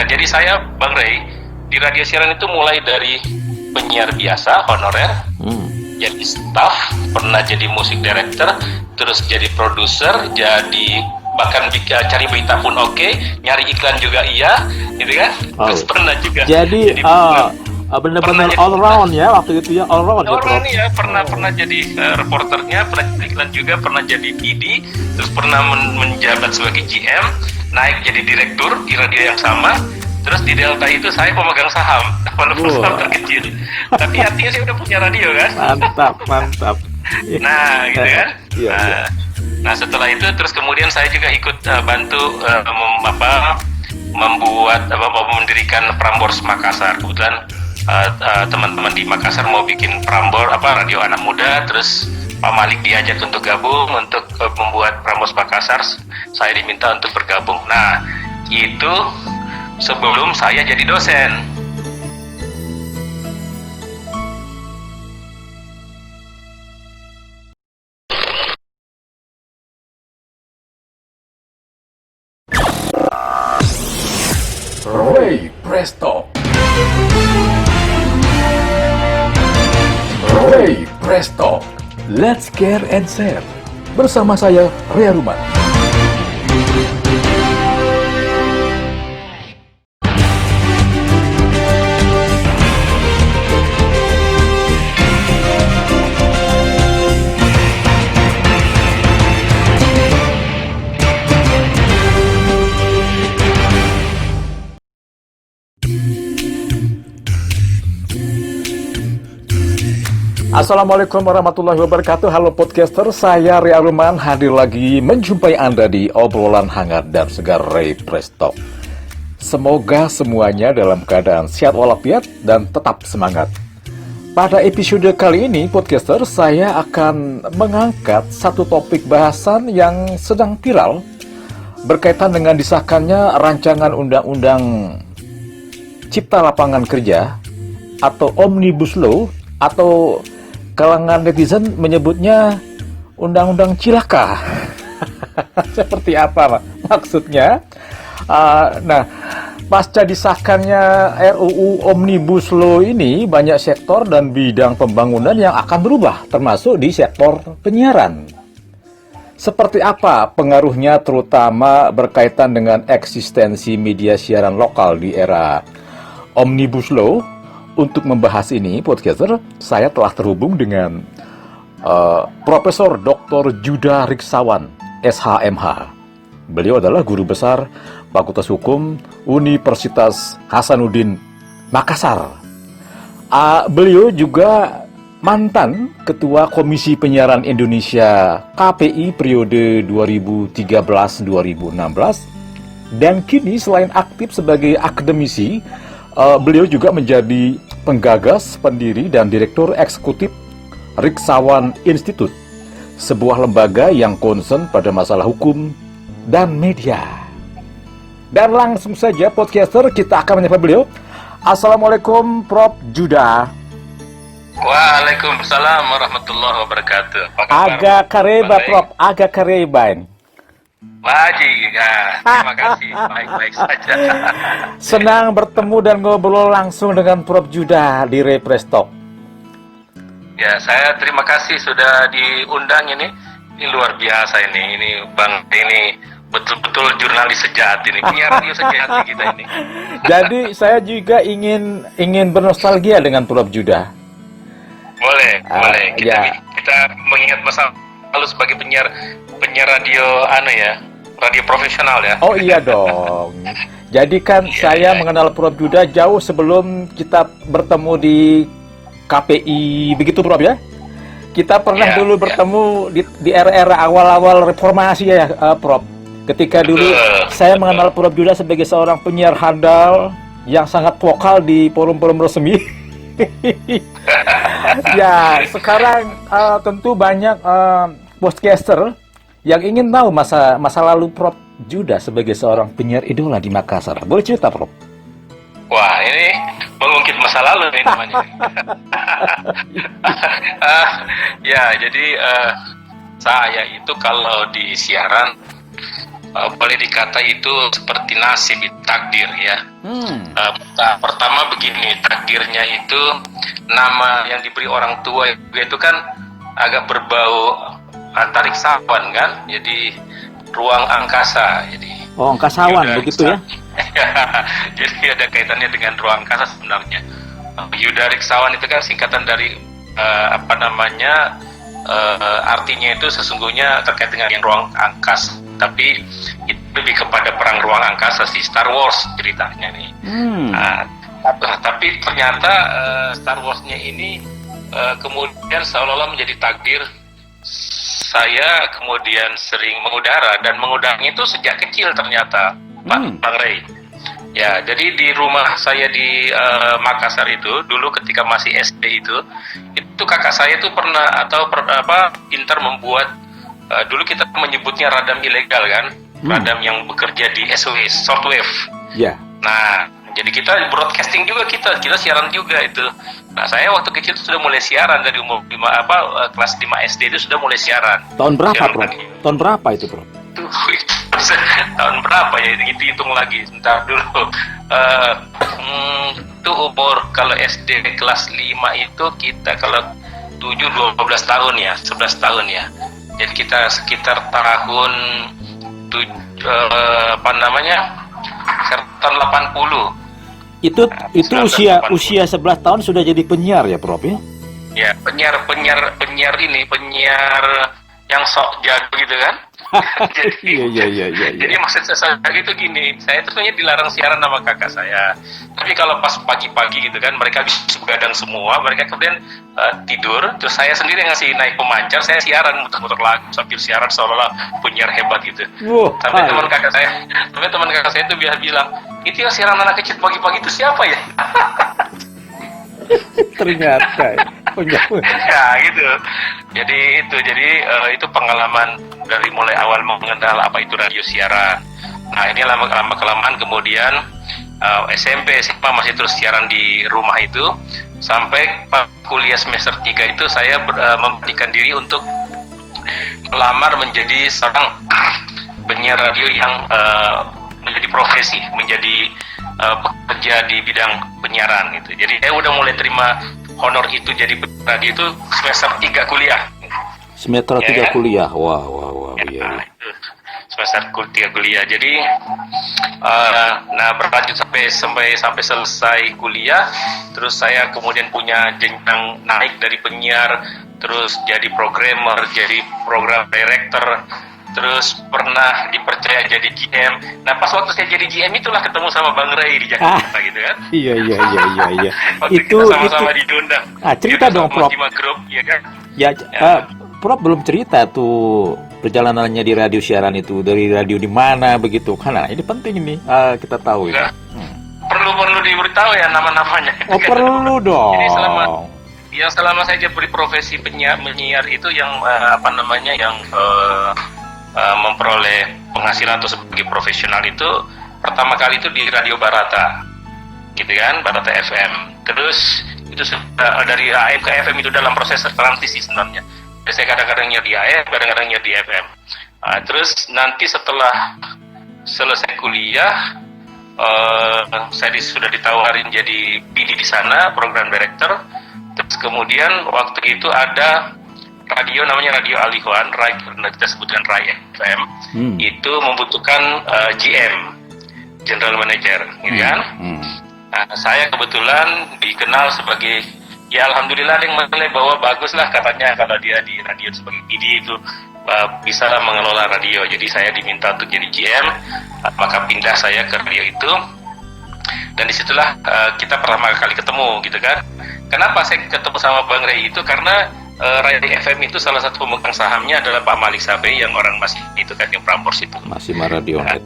jadi saya Bang Ray di radio siaran itu mulai dari penyiar biasa honorer, jadi staff, pernah jadi music director, terus jadi produser, jadi bahkan cari berita pun oke, nyari iklan juga iya, gitu kan? Terus pernah juga. Jadi benar-benar all round ya waktu itu ya, all round ya, Prof. Ya, pernah jadi reporternya, pernah jadi iklan juga, pernah jadi PD, terus pernah menjabat sebagai GM, naik jadi direktur di radio yang sama. Terus di Delta itu saya pemegang saham, walaupun saham terkecil, tapi artinya saya udah punya radio kan. Mantap. Nah, gitu kan. Iya. Nah, setelah itu terus kemudian saya juga ikut bantu mendirikan Prambors Makassar. Kebetulan teman-teman di Makassar mau bikin Prambors radio anak muda, terus Pak Malik diajak untuk gabung untuk membuat Prambors Makassar. Saya diminta untuk bergabung. Nah, itu sebelum saya jadi dosen. Ray Presto. Ray Presto. Let's care and share. Bersama saya Ria Ruman. Assalamualaikum warahmatullahi wabarakatuh. Halo podcaster, saya Ria Ruman hadir lagi menjumpai Anda di obrolan hangat dan segar Ray Presto. Semoga semuanya dalam keadaan sehat walafiat dan tetap semangat. Pada episode kali ini podcaster, saya akan mengangkat satu topik bahasan yang sedang viral berkaitan dengan disahkannya rancangan undang-undang Cipta Lapangan Kerja atau Omnibus Law, atau kalangan netizen menyebutnya undang-undang cilaka. Seperti apa maksudnya? Nah, pasca disahkannya RUU Omnibus Law ini, banyak sektor dan bidang pembangunan yang akan berubah, termasuk di sektor penyiaran. Seperti apa pengaruhnya, terutama berkaitan dengan eksistensi media siaran lokal di era Omnibus Law? Untuk membahas ini, podcaster, saya telah terhubung dengan Profesor Dr. Juda Riksawan, SHMH. Beliau adalah guru besar Fakultas Hukum Universitas Hasanuddin Makassar. Beliau juga mantan Ketua Komisi Penyiaran Indonesia KPI periode 2013-2016, dan kini selain aktif sebagai akademisi, beliau juga menjadi penggagas, pendiri, dan direktur eksekutif Riksawan Institute, sebuah lembaga yang concern pada masalah hukum dan media. Dan langsung saja podcaster, kita akan menyapa beliau. Assalamualaikum Prof. Juda. Waalaikumsalam warahmatullahi wabarakatuh. Agak kareba Prof, agak kareba. Terima kasih, baik-baik saja. Senang bertemu dan ngobrol langsung dengan Prof. Juda di Ray Presto. Ya, saya terima kasih sudah diundang ini. Ini luar biasa ini Bang, ini betul-betul jurnalis sejati ini, penyiar radio sejati kita ini. Jadi saya juga ingin bernostalgia dengan Prof. Juda. Boleh. Kita mengingat masa lalu sebagai penyiar radio radio profesional ya. Oh iya dong. Jadi kan saya mengenal Prof. Juda jauh sebelum kita bertemu di KPI, begitu Prof ya? Kita pernah dulu bertemu di era-era awal-awal reformasi ya, Prof. Ketika dulu saya mengenal Prof. Juda sebagai seorang penyiar handal yang sangat vokal di forum-forum resmi. Ya, sekarang tentu banyak podcaster yang ingin tahu masa lalu Prof. Juda sebagai seorang penyiar idola di Makassar. Boleh cerita, Prof? Wah, ini mengungkit masa lalu ini namanya. Ya, jadi saya itu kalau di siaran boleh dikata itu seperti nasib, takdir ya. Pertama begini, takdirnya itu nama yang diberi orang tua itu kan agak berbau antariksawan kan, jadi ruang angkasa. Jadi angkasawan begitu ya? Jadi ada kaitannya dengan ruang angkasa sebenarnya. Yudariksawan itu kan singkatan dari artinya itu sesungguhnya terkait dengan yang ruang angkasa, tapi itu lebih kepada perang ruang angkasa sih, Star Wars ceritanya nih. Tapi ternyata Star Wars-nya ini kemudian seolah-olah menjadi takdir. Saya kemudian sering mengudara, dan mengudaranya itu sejak kecil ternyata, Bang Ray. Ya, jadi di rumah saya di Makassar itu dulu ketika masih SD itu kakak saya itu pernah pintar membuat dulu kita menyebutnya radam ilegal kan, radam yang bekerja di SW, shortwave. Ya. Nah, jadi kita broadcasting juga, kita siaran juga itu. Nah, saya waktu kecil itu sudah mulai siaran dari umur kelas 5 SD itu sudah mulai siaran. Tahun berapa, siaran Bro? Tahun berapa itu, Bro? Tahun berapa ya, itu hitung lagi sebentar dulu. Itu umur kalau SD kelas 5 itu kita kalau 12 tahun ya, 11 tahun ya. Jadi kita sekitar tahun sekitar 80. Itu usia 11 tahun sudah jadi penyiar ya, Prof ya? Ya, penyiar yang sok jago gitu kan. Jadi maksud saya itu gini, saya itu sebenarnya dilarang siaran sama kakak saya. Tapi kalau pas pagi-pagi gitu kan, mereka bisa begadang semua, mereka kemudian tidur, terus saya sendiri ngasih naik pemancar, saya siaran muter-muter lagu sambil siaran seolah-olah penyiar hebat gitu. Sampai teman kakak saya itu biasa bilang, itu yang siaran anak kecil pagi-pagi itu siapa ya? Ternyata ya gitu. Jadi itu pengalaman dari mulai awal mengenal apa itu radio siaran. Nah, ini lama kelamaan kemudian SMP, SMA masih terus siaran di rumah itu sampai kuliah semester 3 itu saya memberikan diri untuk melamar menjadi seorang penyiar radio yang menjadi profesi, menjadi pekerja di bidang penyiaran gitu. Jadi saya udah mulai terima honor itu jadi radio itu semester 3 kuliah. Semester 3 kuliah. Wah, iya. Semester 3 kuliah. Jadi berlanjut sampai selesai kuliah, terus saya kemudian punya jenjang naik dari penyiar, terus jadi programmer, jadi program director, terus pernah dipercaya jadi GM. Nah, pas waktu saya jadi GM itulah ketemu sama Bang Ray di Jakarta gitu kan. Iya. Itu sama-sama diundang. Cerita dong, Prof. Group, ya kan? Ya. Prof belum cerita tuh perjalanannya di radio siaran itu, dari radio di mana begitu. Karena ini penting ini kita tahu ya. Perlu diberitahu ya nama-namanya. Oh, perlu dong. Jadi selama saya beri profesi menyiar itu yang memperoleh penghasilan atau sebagai profesional itu pertama kali itu di Radio Barata, gitu kan, Barata FM. Terus itu dari AM ke FM itu dalam proses transisi sebenarnya. Jadi saya kadang-kadang nyiar di AM, kadang-kadang nyiar di FM. Terus nanti setelah selesai kuliah, saya sudah ditawarin jadi PD di sana, program director. Terus kemudian waktu itu ada radio namanya Radio Alihuan, kita sebutkan Rai FM, itu membutuhkan GM, General Manager, gitu kan? Nah, saya kebetulan dikenal sebagai, ya alhamdulillah yang menilai bahwa bagus lah katanya kalau dia di radio sebagai PD itu bisa lah mengelola radio. Jadi saya diminta untuk jadi GM, maka pindah saya ke radio itu, dan disitulah kita pertama kali ketemu, gitu kan? Kenapa saya ketemu sama Bang Ray itu? Karena Radio FM itu salah satu pemegang sahamnya adalah Pak Malik Sabe yang orang masih itu kan, yang Prambors itu. Masih Maradionet.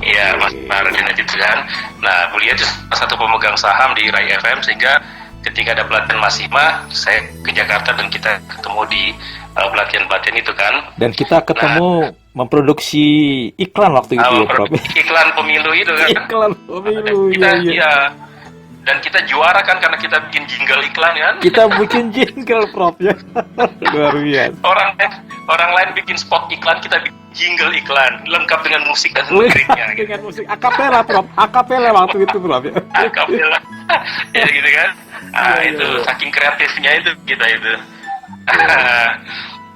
Iya, Mas Maradionet itu kan. Nah, beliau itu salah satu pemegang saham di Radio FM, sehingga ketika ada pelatihan Masima, saya ke Jakarta dan kita ketemu di pelatihan-pelatihan itu kan. Dan kita ketemu memproduksi iklan waktu itu ya, Prof. Iklan pemilu itu kan. Iklan pemilu, iya. Dan kita juara kan karena kita bikin jingle iklan kan. Kita bikin jingle, Prof ya. Luar biasa. Orang lain bikin spot iklan, kita bikin jingle iklan lengkap dengan musik dan liriknya gitu. Dengan musik akapela, Prof. Akapela waktu itu, Prof. Ya. Akapela. Ya gitu kan. Itu saking kreatifnya itu kita itu.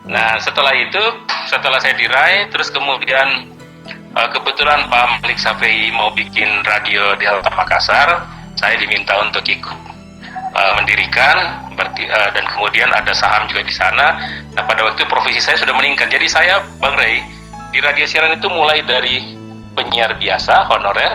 Nah, setelah saya diraih, terus kemudian kebetulan Pak Malik Safei mau bikin radio di Delta Makassar, saya diminta untuk ikut mendirikan, dan kemudian ada saham juga di sana. Nah, pada waktu itu profesi saya sudah meningkat. Jadi saya, Bang Ray, di radio siaran itu mulai dari penyiar biasa, honorer,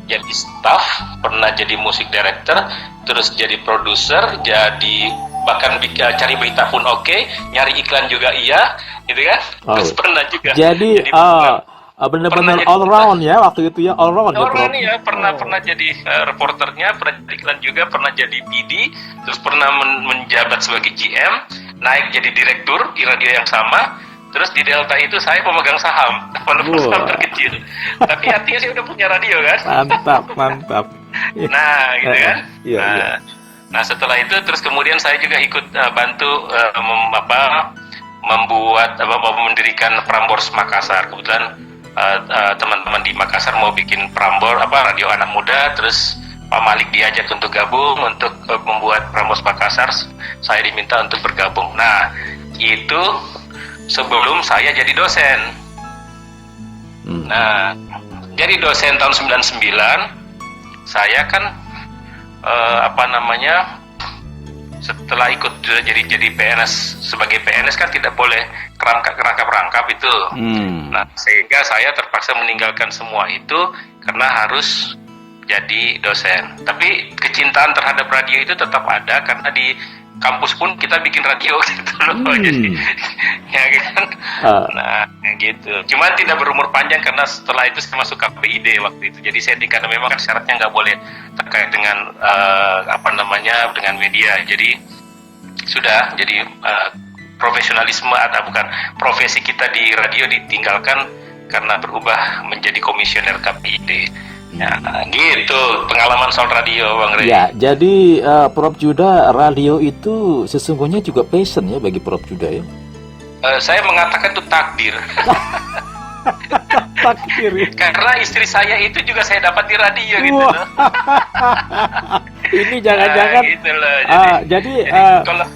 jadi staff, pernah jadi music director, terus jadi produser, jadi bahkan cari berita pun oke, nyari iklan juga iya, gitu kan? Terus pernah juga. Jadi benar-benar all round ya waktu itu ya, all round ya, Prof. Ya, pernah jadi reporternya, pernah jadi iklan juga, pernah jadi PD, terus pernah menjabat sebagai GM, naik jadi direktur di radio yang sama. Terus di Delta itu saya pemegang saham, walaupun saham terkecil. Tapi artinya saya udah punya radio kan. Mantap. Nah, gitu kan. Iya. Nah, setelah itu terus kemudian saya juga ikut bantu mendirikan Prambors Makassar. Kebetulan teman-teman di Makassar mau bikin Prambors radio anak muda, terus Pak Malik diajak untuk gabung untuk membuat Prambors Makassar. Saya diminta untuk bergabung. Nah, itu sebelum saya jadi dosen. Nah, jadi dosen tahun 99, saya kan setelah ikut jadi PNS, sebagai PNS kan tidak boleh kerangkap itu. Nah, sehingga saya terpaksa meninggalkan semua itu karena harus jadi dosen. Tapi kecintaan terhadap radio itu tetap ada, karena di kampus pun kita bikin radio gitu loh. Jadi ya kan. Nah, gitu. Cuma tidak berumur panjang karena setelah itu saya masuk KPID waktu itu. Jadi saya karena memang kan syaratnya nggak boleh terkait dengan dengan media. Jadi sudah jadi profesionalisme atau bukan profesi kita di radio ditinggalkan karena berubah menjadi komisioner KPID. Ya, gitu pengalaman soal radio, Bang Rey. Ya, jadi Prof Juda, radio itu sesungguhnya juga passion ya bagi Prof Juda ya. Saya mengatakan itu takdir. Takdir. Karena istri saya itu juga saya dapat di radio gitu loh. Ini jangan-jangan. Gitu loh.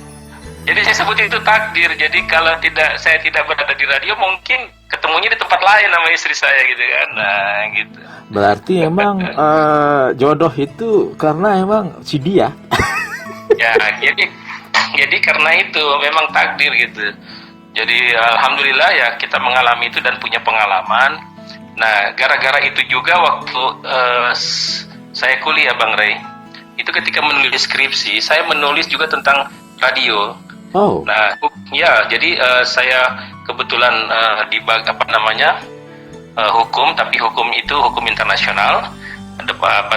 Jadi saya sebut itu takdir. Jadi kalau saya tidak berada di radio, mungkin ketemunya di tempat lain sama istri saya gitu kan. Nah, gitu. Berarti emang jodoh itu karena emang si dia. Ya, jadi karena itu memang takdir gitu. Jadi alhamdulillah ya kita mengalami itu dan punya pengalaman. Nah, gara-gara itu juga waktu saya kuliah, Bang Ray, itu ketika menulis skripsi, saya menulis juga tentang radio. Oh. Nah, ya, jadi saya kebetulan di hukum, tapi hukum itu hukum internasional, ada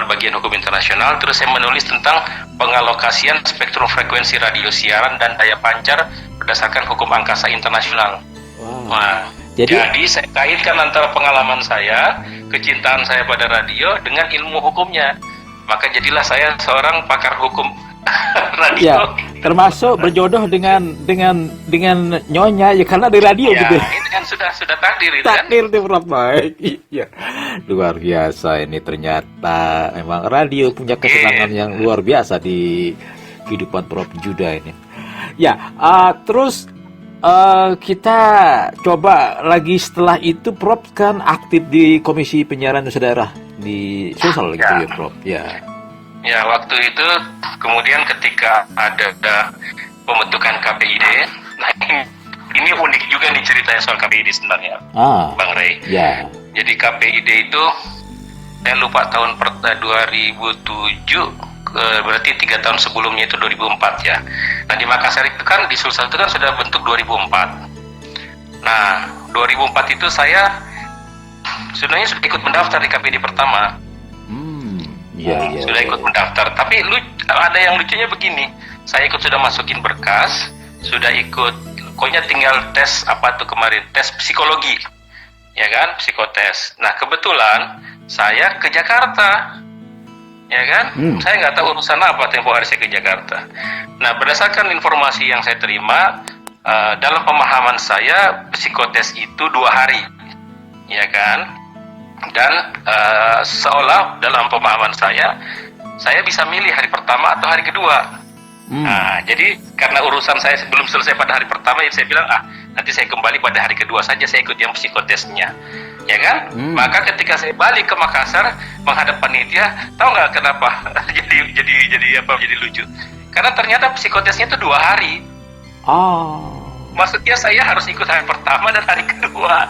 bagian hukum internasional. Terus saya menulis tentang pengalokasian spektrum frekuensi radio siaran dan daya pancar berdasarkan hukum angkasa internasional. Wow. Nah, jadi saya kaitkan antara pengalaman saya, kecintaan saya pada radio dengan ilmu hukumnya. Maka jadilah saya seorang pakar hukum radio. Ya, termasuk berjodoh dengan nyonya ya karena di radio ya, gitu. Ini kan sudah takdir itu takdir kan. Takdir Prof. Baik. Iya. Luar biasa ini ternyata memang radio punya kesenangan yang luar biasa di kehidupan Prof Juda ini. Ya, terus kita coba lagi setelah itu Prof kan aktif di Komisi Penyiaran Nusa Daerah di Sulsel gitu ya Prof. Ya. Ya, waktu itu kemudian ketika ada pembentukan KPID, nah ini unik juga nih ceritanya soal KPID sebenarnya, Bang Ray. Ya. Jadi KPID itu saya lupa tahun 2007, berarti 3 tahun sebelumnya itu 2004 ya. Nah di Makassar itu kan di Sulsel itu kan sudah bentuk 2004. Nah 2004 itu saya sebenarnya sudah ikut mendaftar di KPID pertama. Sudah ikut mendaftar, tapi ada yang lucunya begini, saya sudah masukin berkas, sudah ikut, pokoknya tinggal tes tes psikologi, ya kan, psikotes. Nah kebetulan saya ke Jakarta, ya kan, saya nggak tahu urusan apa tempo hari saya ke Jakarta. Nah berdasarkan informasi yang saya terima, dalam pemahaman saya psikotes itu 2 hari, ya kan? Dan seolah dalam pemahaman saya bisa milih hari pertama atau hari kedua. Nah, jadi karena urusan saya belum selesai pada hari pertama, jadi saya bilang nanti saya kembali pada hari kedua saja, saya ikut yang psikotesnya, ya kan? Maka ketika saya balik ke Makassar menghadap panitia, tahu nggak kenapa jadi lucu? Karena ternyata psikotesnya itu 2 hari. Maksudnya saya harus ikut hari pertama dan hari kedua.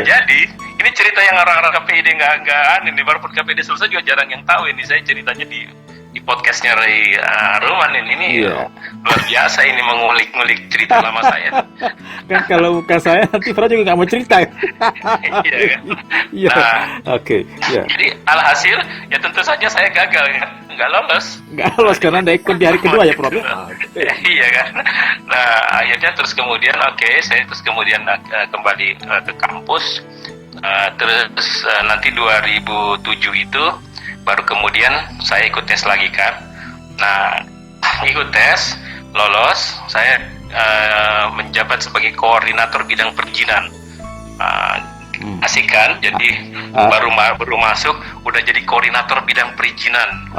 Jadi ini cerita yang orang-orang KPID nggak ini, walaupun KPID selesai juga jarang yang tahu ini. Saya ceritanya di podcastnya Ray Ruman ini luar biasa ini, mengulik-ngulik cerita lama saya. Kan kalau bukan saya nanti Fra juga nggak mau cerita. Iya kan? Iya. Oke. Jadi alhasil ya tentu saja saya gagal, nggak lolos. Nggak lolos karena Anda ikut di hari kedua ya, Prof. Iya kan. Nah akhirnya terus kemudian saya kembali ke kampus. Terus nanti 2007 itu baru kemudian saya ikut tes lagi kan. Nah ikut tes, lolos, saya menjabat sebagai koordinator bidang perizinan. Asik kan? Jadi baru masuk udah jadi koordinator bidang perizinan.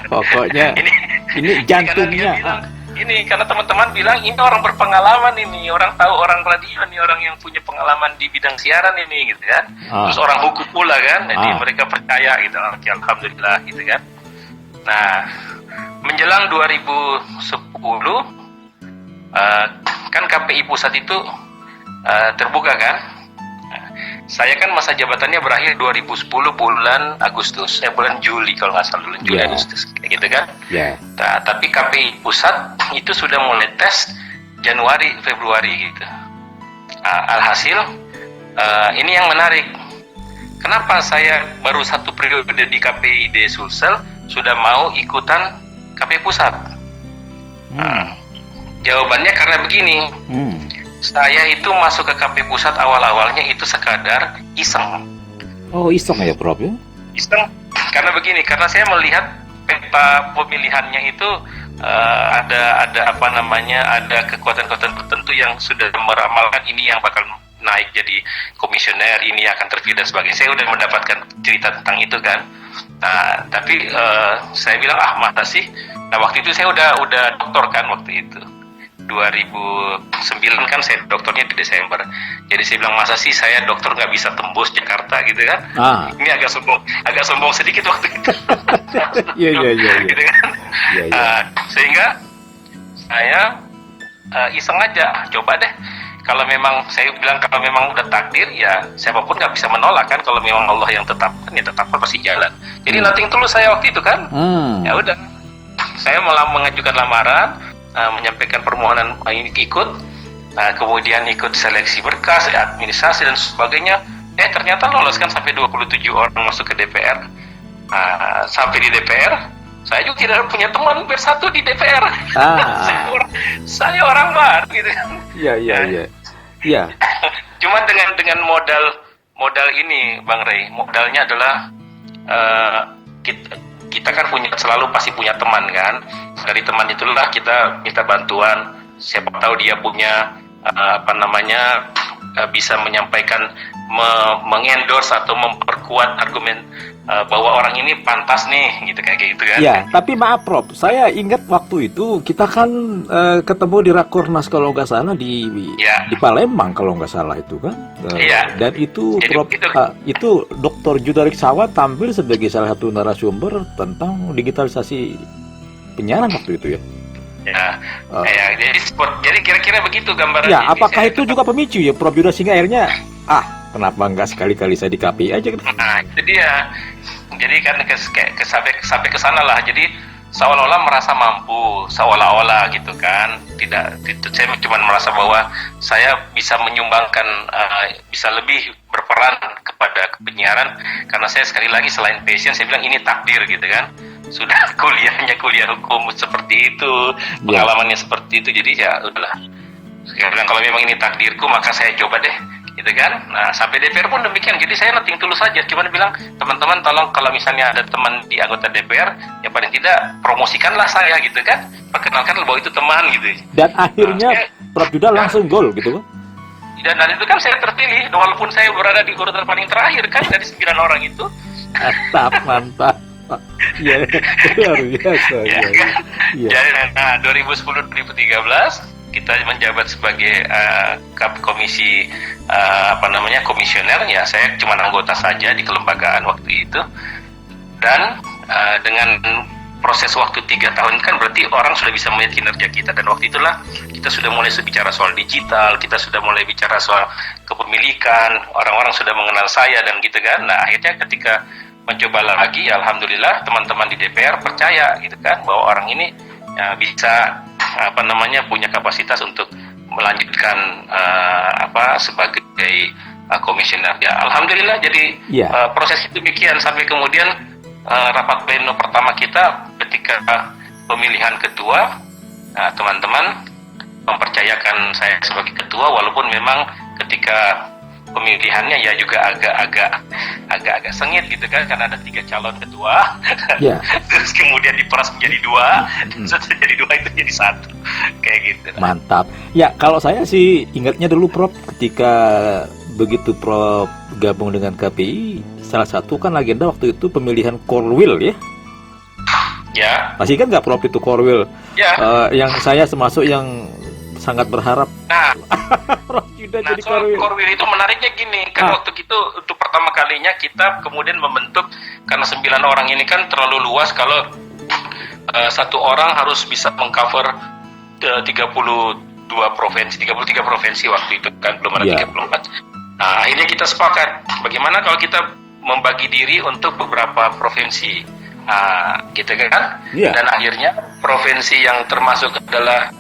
Pokoknya ini jantungnya. Ini karena teman-teman bilang ini orang berpengalaman ini, orang tahu, orang radio nih, orang yang punya pengalaman di bidang siaran ini gitu kan. Terus orang hukum pula kan, jadi mereka percaya gitu. Oke, alhamdulillah gitu kan. Nah, menjelang 2010 kan KPI pusat itu terbuka kan. Saya kan masa jabatannya berakhir 2010 bulan Agustus, bulan Juli kalau nggak salah, bulan Juli Agustus kayak gitu kan. Nah, tapi KPI pusat itu sudah mulai tes Januari Februari gitu. Alhasil ini yang menarik. Kenapa saya baru 1 periode di KPID Sulsel sudah mau ikutan KPI pusat? Jawabannya karena begini. Saya itu masuk ke KPI pusat awal-awalnya itu sekadar iseng. Oh, iseng ya, Prof ya? Iseng karena begini, karena saya melihat peta pemilihannya itu ada kekuatan-kekuatan tertentu yang sudah meramalkan ini yang bakal naik jadi komisioner, ini akan terpilih dan sebagainya. Saya udah mendapatkan cerita tentang itu kan. Nah, tapi saya bilang masa sih? Nah, waktu itu saya udah doktor kan waktu itu. 2009 kan saya dokternya di Desember. Jadi saya bilang masa sih saya dokter nggak bisa tembus Jakarta gitu kan? Ini agak sombong sedikit waktu itu. Iya. Gitu kan? Sehingga saya iseng aja, coba deh. Kalau memang saya bilang kalau memang udah takdir ya siapapun nggak bisa menolak kan. Kalau memang Allah yang tetapkan ya tetapkan pasti jalan. Jadi nothing tulus saya waktu itu kan. Ya udah, saya malah mengajukan lamaran. Menyampaikan permohonan ini ikut, kemudian ikut seleksi berkas, administrasi dan sebagainya. Ternyata lolos kan sampai 27 orang masuk ke DPR. Sampai di DPR, saya juga tidak punya teman bersatu di DPR. Saya orang baru gitu. Iya. Cuma dengan modal ini, Bang Ray, modalnya adalah kita kan selalu pasti punya teman kan. Dari teman itulah kita minta bantuan. Siapa tahu dia punya bisa menyampaikan, mengendorse atau memperkuat argumen bahwa orang ini pantas nih, gitu kayak gitu kan. Ya, tapi maaf Prof, saya ingat waktu itu kita kan ketemu di Rakornas kalau nggak salah di Palembang kalau nggak salah itu kan. Dan itu jadi, Prof, itu Dr. Judarik Sawa tampil sebagai salah satu narasumber tentang digitalisasi penyiaran waktu itu ya. Jadi kira-kira begitu gambarannya. Ya, apakah itu juga pemicu ya Prof Juda sehingga akhirnya kenapa nggak sekali-kali saya di KPI aja gitu? Nah, itu dia. Jadi kan sampai ke sana lah. Jadi seolah-olah merasa mampu, seolah-olah gitu kan. Saya cuma merasa bahwa saya bisa menyumbangkan, bisa lebih berperan kepada penyiaran karena saya sekali lagi selain passion, saya bilang ini takdir gitu kan. Sudah kuliah hukum seperti itu, pengalamannya seperti itu, jadi ya udahlah. Saya bilang kalau memang ini takdirku maka saya coba deh. gitu kan. Nah, sampai DPR pun demikian. Jadi saya nothing tulus saja, cuma bilang teman-teman tolong kalau misalnya ada teman di anggota DPR, ya paling tidak promosikanlah saya gitu kan, perkenalkan bahwa itu teman gitu. Dan akhirnya Prof Juda langsung gol gitu kan? Dan itu kan saya terpilih, walaupun saya berada di urutan paling terakhir kan dari 9 orang itu. Mantap. Iya, luar biasa. Ya, kan? Jadi, 2010-2013 kita menjabat sebagai komisi komisioner, ya saya cuma anggota saja di kelembagaan waktu itu. Dan dengan proses waktu 3 tahun kan berarti orang sudah bisa melihat kinerja kita, dan waktu itulah kita sudah mulai bicara soal digital, kita sudah mulai bicara soal kepemilikan, orang-orang sudah mengenal saya dan gitu kan. Nah, akhirnya ketika mencoba lagi, alhamdulillah teman-teman di DPR percaya gitu kan bahwa orang ini bisa punya kapasitas untuk melanjutkan sebagai komisioner. Ya, alhamdulillah jadi proses itu demikian sampai kemudian rapat pleno pertama kita ketika pemilihan ketua, teman-teman mempercayakan saya sebagai ketua, walaupun memang ketika pemilihannya ya juga agak sengit gitu kan, karena ada 3 calon ketua, terus kemudian diperas menjadi 2, terus jadi 2 itu jadi 1, kayak gitu. Mantap. Ya, kalau saya sih ingatnya dulu Prof, ketika begitu Prof gabung dengan KPI, salah satu kan agenda waktu itu pemilihan Korwil ya. Ya. Masih kan nggak Prof itu Korwil? Ya. Yang saya termasuk yang sangat berharap. Nah, Prof Juda jadi soal Korwil. Korwil itu menariknya gini, kan waktu itu untuk pertama kalinya kita kemudian membentuk, karena 9 orang ini kan terlalu luas kalau satu orang harus bisa mengcover 32 provinsi, 33 provinsi waktu itu kan, belum ada 34. Nah, akhirnya kita sepakat bagaimana kalau kita membagi diri untuk beberapa provinsi, gitu kan? Dan akhirnya provinsi yang termasuk adalah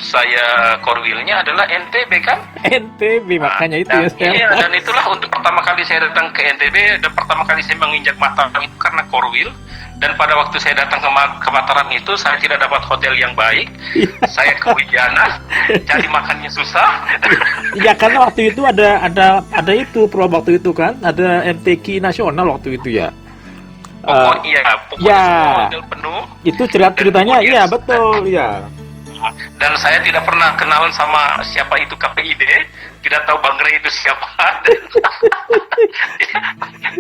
saya Korwilnya adalah NTB kan? NTB, makanya itu ya saya. Iya, dan itulah untuk pertama kali saya datang ke NTB, dan pertama kali saya menginjak Mataram itu karena Korwil. Dan pada waktu saya datang ke Mataram itu saya tidak dapat hotel yang baik, saya kehujanan, cari makannya susah. Ya karena waktu itu ada itu Prof waktu itu kan, ada MTQ nasional waktu itu ya. Pokoknya semua hotel penuh. Itu ceritanya, iya betul ya. Dan saya tidak pernah kenalan sama siapa itu KPID, tidak tahu Bang Rey itu siapa.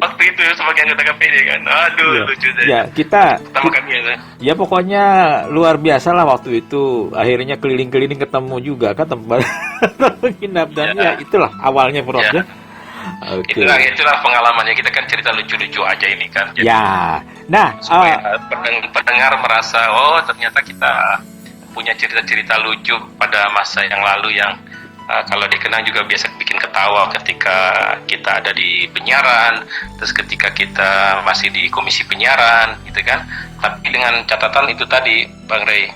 Waktu itu sebagai anggota KPID kan, aduh lucu deh. Ya ya pokoknya luar biasa lah waktu itu. Akhirnya keliling-keliling ketemu juga kan tempat menginap, dan ya itulah awalnya Prof ya. Okay. Itulah pengalamannya, kita kan cerita lucu-lucu aja ini kan. Jadi, nah supaya pendengar merasa ternyata kita punya cerita-cerita lucu pada masa yang lalu yang kalau dikenang juga biasa bikin ketawa ketika kita ada di penyiaran, terus ketika kita masih di komisi penyiaran gitu kan. Tapi dengan catatan itu tadi Bang Rey,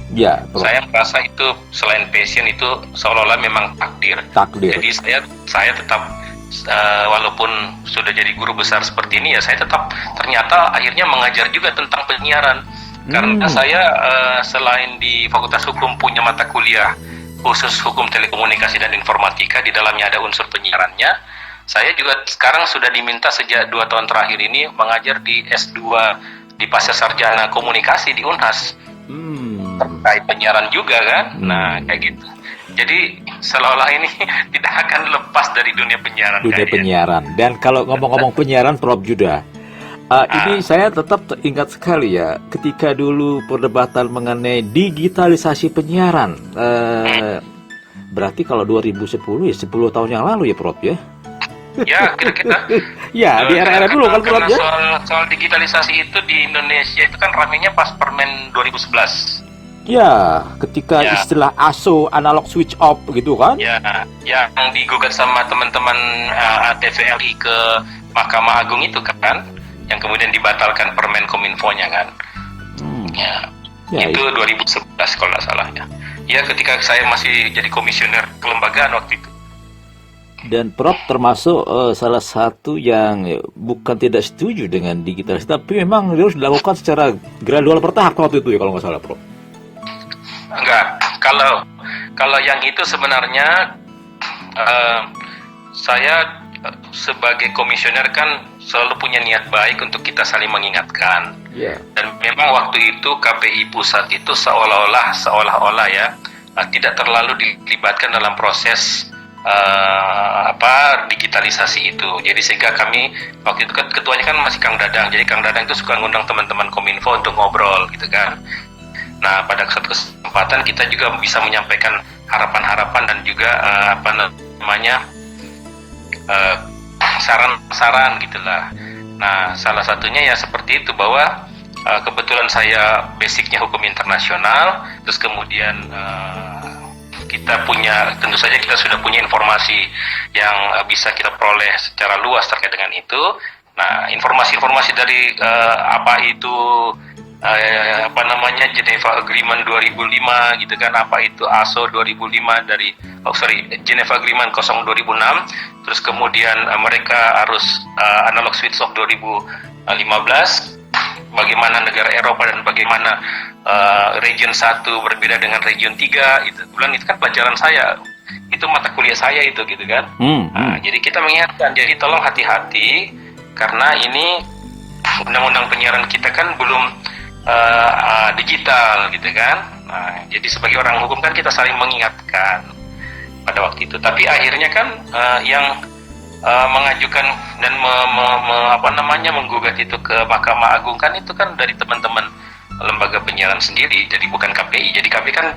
saya merasa itu selain passion itu seolah-olah memang takdir. Jadi saya tetap walaupun sudah jadi guru besar seperti ini, ya saya tetap ternyata akhirnya mengajar juga tentang penyiaran. Karena saya selain di Fakultas Hukum punya mata kuliah khusus Hukum Telekomunikasi dan Informatika, di dalamnya ada unsur penyiarannya. Saya juga sekarang sudah diminta sejak 2 tahun terakhir ini mengajar di S2 di Pasca Sarjana Komunikasi di Unhas. Terkait penyiaran juga kan. Nah, kayak gitu. Jadi seolah-olah ini tidak akan lepas dari dunia penyiaran. Dan kalau ngomong-ngomong penyiaran Prof Juda, ini saya tetap ingat sekali ya, ketika dulu perdebatan mengenai digitalisasi penyiaran. Berarti kalau 2010 ya 10 tahun yang lalu ya Prof ya? Ya, kira-kira. Ya, di era-era dulu kan Prof ya? Soal digitalisasi itu di Indonesia itu kan ramainya pas Permen 2011. Ya, ketika istilah ASO, analog switch off gitu kan? Ya, yang digugat sama teman-teman TVRI ke Mahkamah Agung itu kan, yang kemudian dibatalkan Permen Kominfo-nya kan. Itu 2011 kalau nggak salah ya. Ya, ketika saya masih jadi komisioner kelembagaan waktu itu. Dan Prof termasuk salah satu yang bukan tidak setuju dengan digitalisasi, tapi memang harus dilakukan secara gradual bertahap waktu itu ya kalau nggak salah Prof. Enggak, kalau yang itu sebenarnya saya sebagai komisioner kan selalu punya niat baik untuk kita saling mengingatkan. Iya. Dan memang waktu itu KPI pusat itu seolah-olah ya tidak terlalu dilibatkan dalam proses digitalisasi itu. Jadi sehingga kami waktu itu ketuanya kan masih Kang Dadang. Jadi Kang Dadang itu suka ngundang teman-teman Kominfo untuk ngobrol gitu kan. Nah, pada satu kesempatan kita juga bisa menyampaikan harapan-harapan dan juga saran-saran gitulah. Nah, salah satunya ya seperti itu, bahwa kebetulan saya basicnya hukum internasional, terus kemudian tentu saja kita sudah punya informasi yang bisa kita peroleh secara luas terkait dengan itu. Nah, informasi-informasi dari Geneva Agreement 2005 gitu kan, apa itu ASO 2005 Geneva Agreement 2006, terus kemudian mereka harus analog switch off 2015, bagaimana negara Eropa dan bagaimana region 1 berbeda dengan region 3 itu. Bulan itu kan pelajaran saya, itu mata kuliah saya itu gitu kan. Nah, jadi kita mengingatkan, jadi tolong hati-hati karena ini undang-undang penyiaran kita kan belum digital gitu kan. Nah, jadi sebagai orang hukum kan kita saling mengingatkan pada waktu itu. Tapi akhirnya kan yang mengajukan dan menggugat itu ke Mahkamah Agung kan itu kan dari teman-teman lembaga penyiaran sendiri, jadi bukan KPI. Jadi KPI kan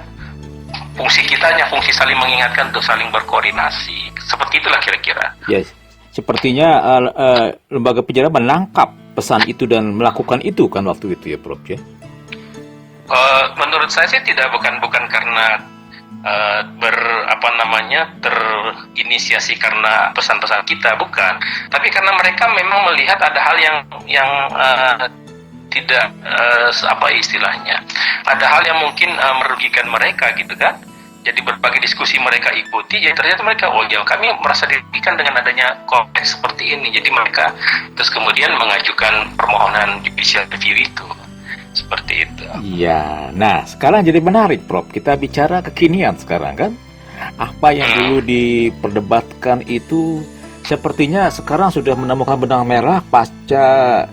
fungsi kita hanya fungsi saling mengingatkan untuk saling berkoordinasi. Seperti itulah kira-kira. Yes. Sepertinya lembaga penyiaran menangkap pesan itu dan melakukan itu kan waktu itu ya, Prof ya. Menurut saya sih bukan karena terinisiasi karena pesan-pesan kita, bukan. Tapi karena mereka memang melihat ada hal yang tidak ada hal yang mungkin merugikan mereka gitu kan. Jadi berbagai diskusi mereka ikuti, jadi ternyata mereka, kami merasa dirugikan dengan adanya konteks seperti ini. Jadi mereka terus kemudian mengajukan permohonan judicial review itu. Seperti itu. Iya. Nah, sekarang jadi menarik, Prof. Kita bicara kekinian sekarang kan. Apa yang dulu diperdebatkan itu sepertinya sekarang sudah menemukan benang merah pasca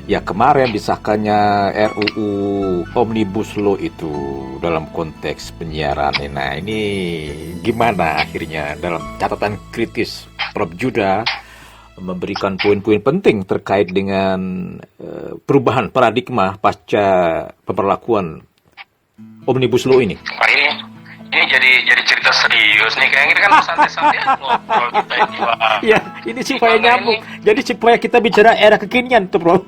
kemarin disahkannya RUU Omnibus Law itu dalam konteks penyiaran. Nah, ini gimana akhirnya dalam catatan kritis Prof Juda memberikan poin-poin penting terkait dengan perubahan paradigma pasca pemberlakuan Omnibus Law ini. Ini jadi cerita serius nih, kayaknya kita kan santai-santai ngobrol kita ini. Ya, ini supaya nyambung. Jadi supaya kita bicara era kekinian tuh, Bro.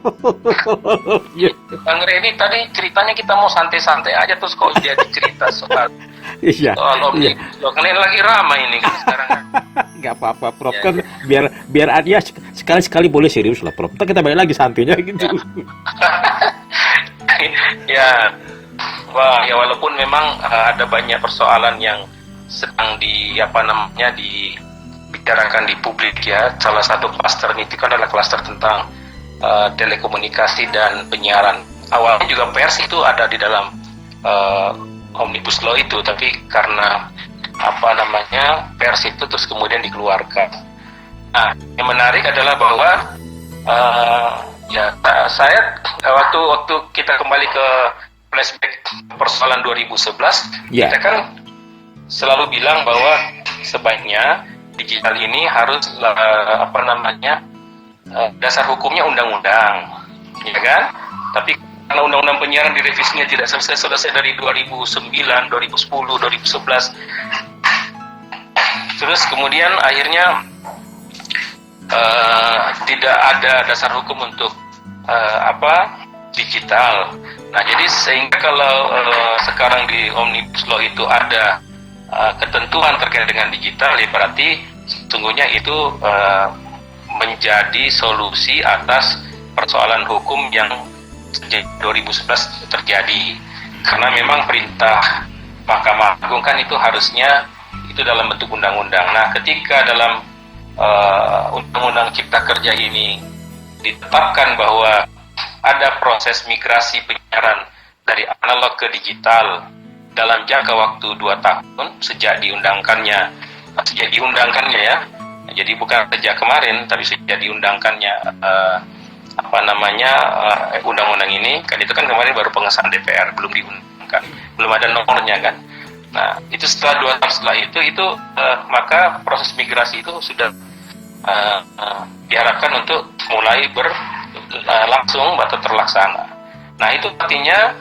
Bang Reni tadi ceritanya kita mau santai-santai aja, terus kok jadi cerita soal Omnibus Law. Kan ini lagi ramai ini kan sekarang. Nggak apa-apa, Prof. Kan biar dia sekali-sekali boleh serius lah, Prof. Ntar kita balik lagi santunya gitu. Walaupun memang ada banyak persoalan yang sedang dibicarakan di publik ya. Salah satu klaster itu kan adalah klaster tentang telekomunikasi dan penyiaran. Awalnya juga pers itu ada di dalam Omnibus Law itu, tapi karena pers itu terus kemudian dikeluarkan. Nah, yang menarik adalah bahwa saya waktu kita kembali ke flashback persoalan 2011, kita kan selalu bilang bahwa sebaiknya digital ini harus dasar hukumnya undang-undang, ya kan? Tapi karena undang-undang penyiaran direvisinya tidak selesai dari 2009, 2010, 2011. Terus kemudian akhirnya tidak ada dasar hukum untuk digital. Nah, jadi sehingga kalau sekarang di Omnibus Law itu ada ketentuan terkait dengan digital, ya berarti sesungguhnya itu menjadi solusi atas persoalan hukum yang sejak 2011 terjadi. Karena memang perintah Mahkamah Agung kan itu harusnya itu dalam bentuk undang-undang. Nah, ketika dalam Undang-Undang Cipta Kerja ini ditetapkan bahwa ada proses migrasi penyiaran dari analog ke digital dalam jangka waktu 2 tahun sejak diundangkannya ya Jadi bukan sejak kemarin, tapi sejak diundangkannya undang-undang ini, kan itu kan kemarin baru pengesahan DPR, belum diundangkan, belum ada nomornya kan. Nah, itu setelah 2 tahun setelah itu maka proses migrasi itu sudah diharapkan untuk mulai langsung atau terlaksana. Nah, itu artinya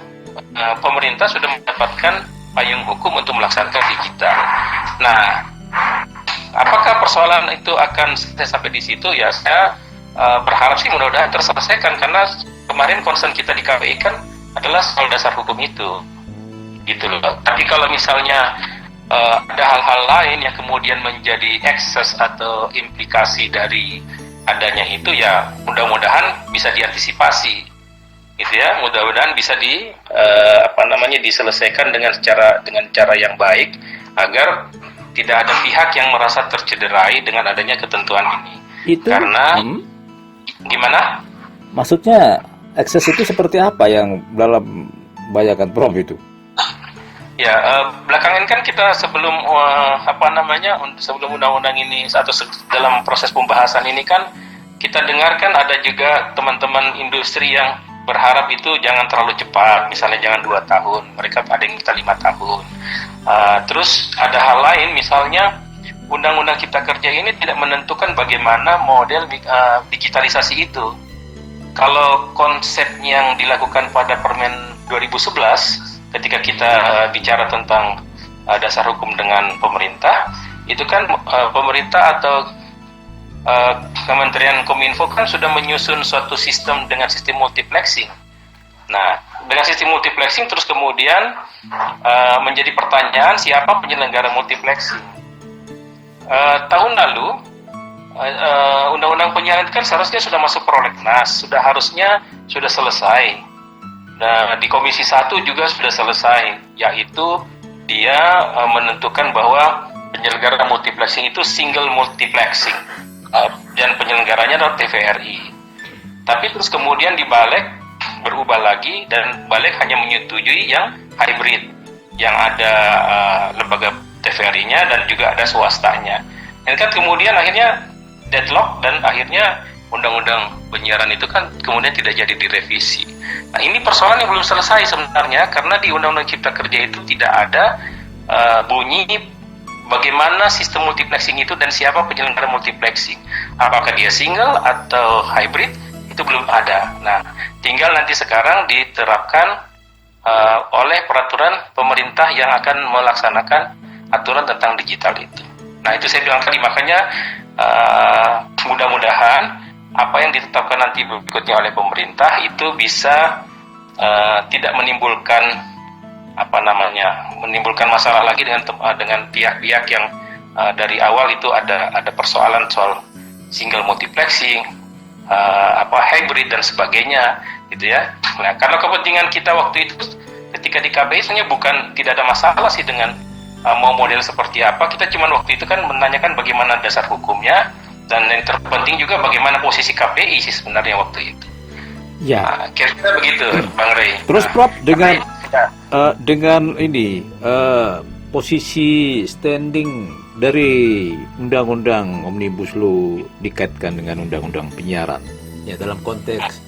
pemerintah sudah mendapatkan payung hukum untuk melaksanakan digital. Nah, apakah persoalan itu akan selesai sampai di situ? Ya, saya berharap sih mudah-mudahan terselesaikan, karena kemarin concern kita di KPI kan adalah soal dasar hukum itu, gitu loh. Tapi kalau misalnya ada hal-hal lain yang kemudian menjadi ekses atau implikasi dari adanya itu, ya mudah-mudahan bisa diantisipasi, gitu ya. Mudah-mudahan bisa diselesaikan dengan cara yang baik, agar tidak ada pihak yang merasa tercederai dengan adanya ketentuan ini. Itu karena gimana? maksudnya akses itu seperti apa yang dalam bayangan Prof itu? Ya, belakangan kan kita sebelum sebelum undang-undang ini atau dalam proses pembahasan ini kan kita dengarkan ada juga teman-teman industri yang berharap itu jangan terlalu cepat, misalnya jangan 2 tahun, mereka ada yang minta 5 tahun. Terus ada hal lain, misalnya Undang-Undang Cipta Kerja ini tidak menentukan bagaimana model digitalisasi itu. Kalau konsep yang dilakukan pada Permen 2011, ketika kita bicara tentang dasar hukum dengan pemerintah, itu kan pemerintah atau Kementerian Kominfo kan sudah menyusun suatu sistem dengan sistem multiplexing. Nah, dengan sistem multiplexing terus kemudian menjadi pertanyaan siapa penyelenggara multiplexing. Tahun lalu Undang-Undang Penyiaran kan seharusnya sudah masuk prolegnas, harusnya sudah selesai. Nah, di Komisi 1 juga sudah selesai, yaitu dia menentukan bahwa penyelenggara multiplexing itu single multiplexing, dan penyelenggaranya adalah TVRI. Tapi terus kemudian dibalik, berubah lagi, dan balik hanya menyetujui yang hybrid, yang ada lembaga TVRI-nya dan juga ada swastanya. Dan kan kemudian akhirnya deadlock, dan akhirnya Undang-Undang Penyiaran itu kan kemudian tidak jadi direvisi. Nah, ini persoalan yang belum selesai sebenarnya, karena di Undang-Undang Cipta Kerja itu tidak ada bunyi bagaimana sistem multiplexing itu dan siapa penyelenggara multiplexing. Apakah dia single atau hybrid, itu belum ada. Nah, tinggal nanti sekarang diterapkan oleh peraturan pemerintah yang akan melaksanakan aturan tentang digital itu. Nah, itu saya bilang tadi, makanya mudah-mudahan apa yang ditetapkan nanti berikutnya oleh pemerintah itu bisa tidak menimbulkan masalah lagi dengan pihak-pihak yang dari awal itu ada persoalan soal single multiplexing, hybrid dan sebagainya, gitu ya. Nah, karena kepentingan kita waktu itu ketika di KPI sebenarnya tidak ada masalah sih dengan mau model seperti apa. Kita cuma waktu itu kan menanyakan bagaimana dasar hukumnya, dan yang terpenting juga bagaimana posisi KPI sih sebenarnya waktu itu. Ya. Nah, kira-kira begitu, Bang Rey. Terus Prof, dengan ya. dengan ini posisi standing dari Undang-Undang Omnibus Law dikaitkan dengan Undang-Undang Penyiaran, ya dalam konteks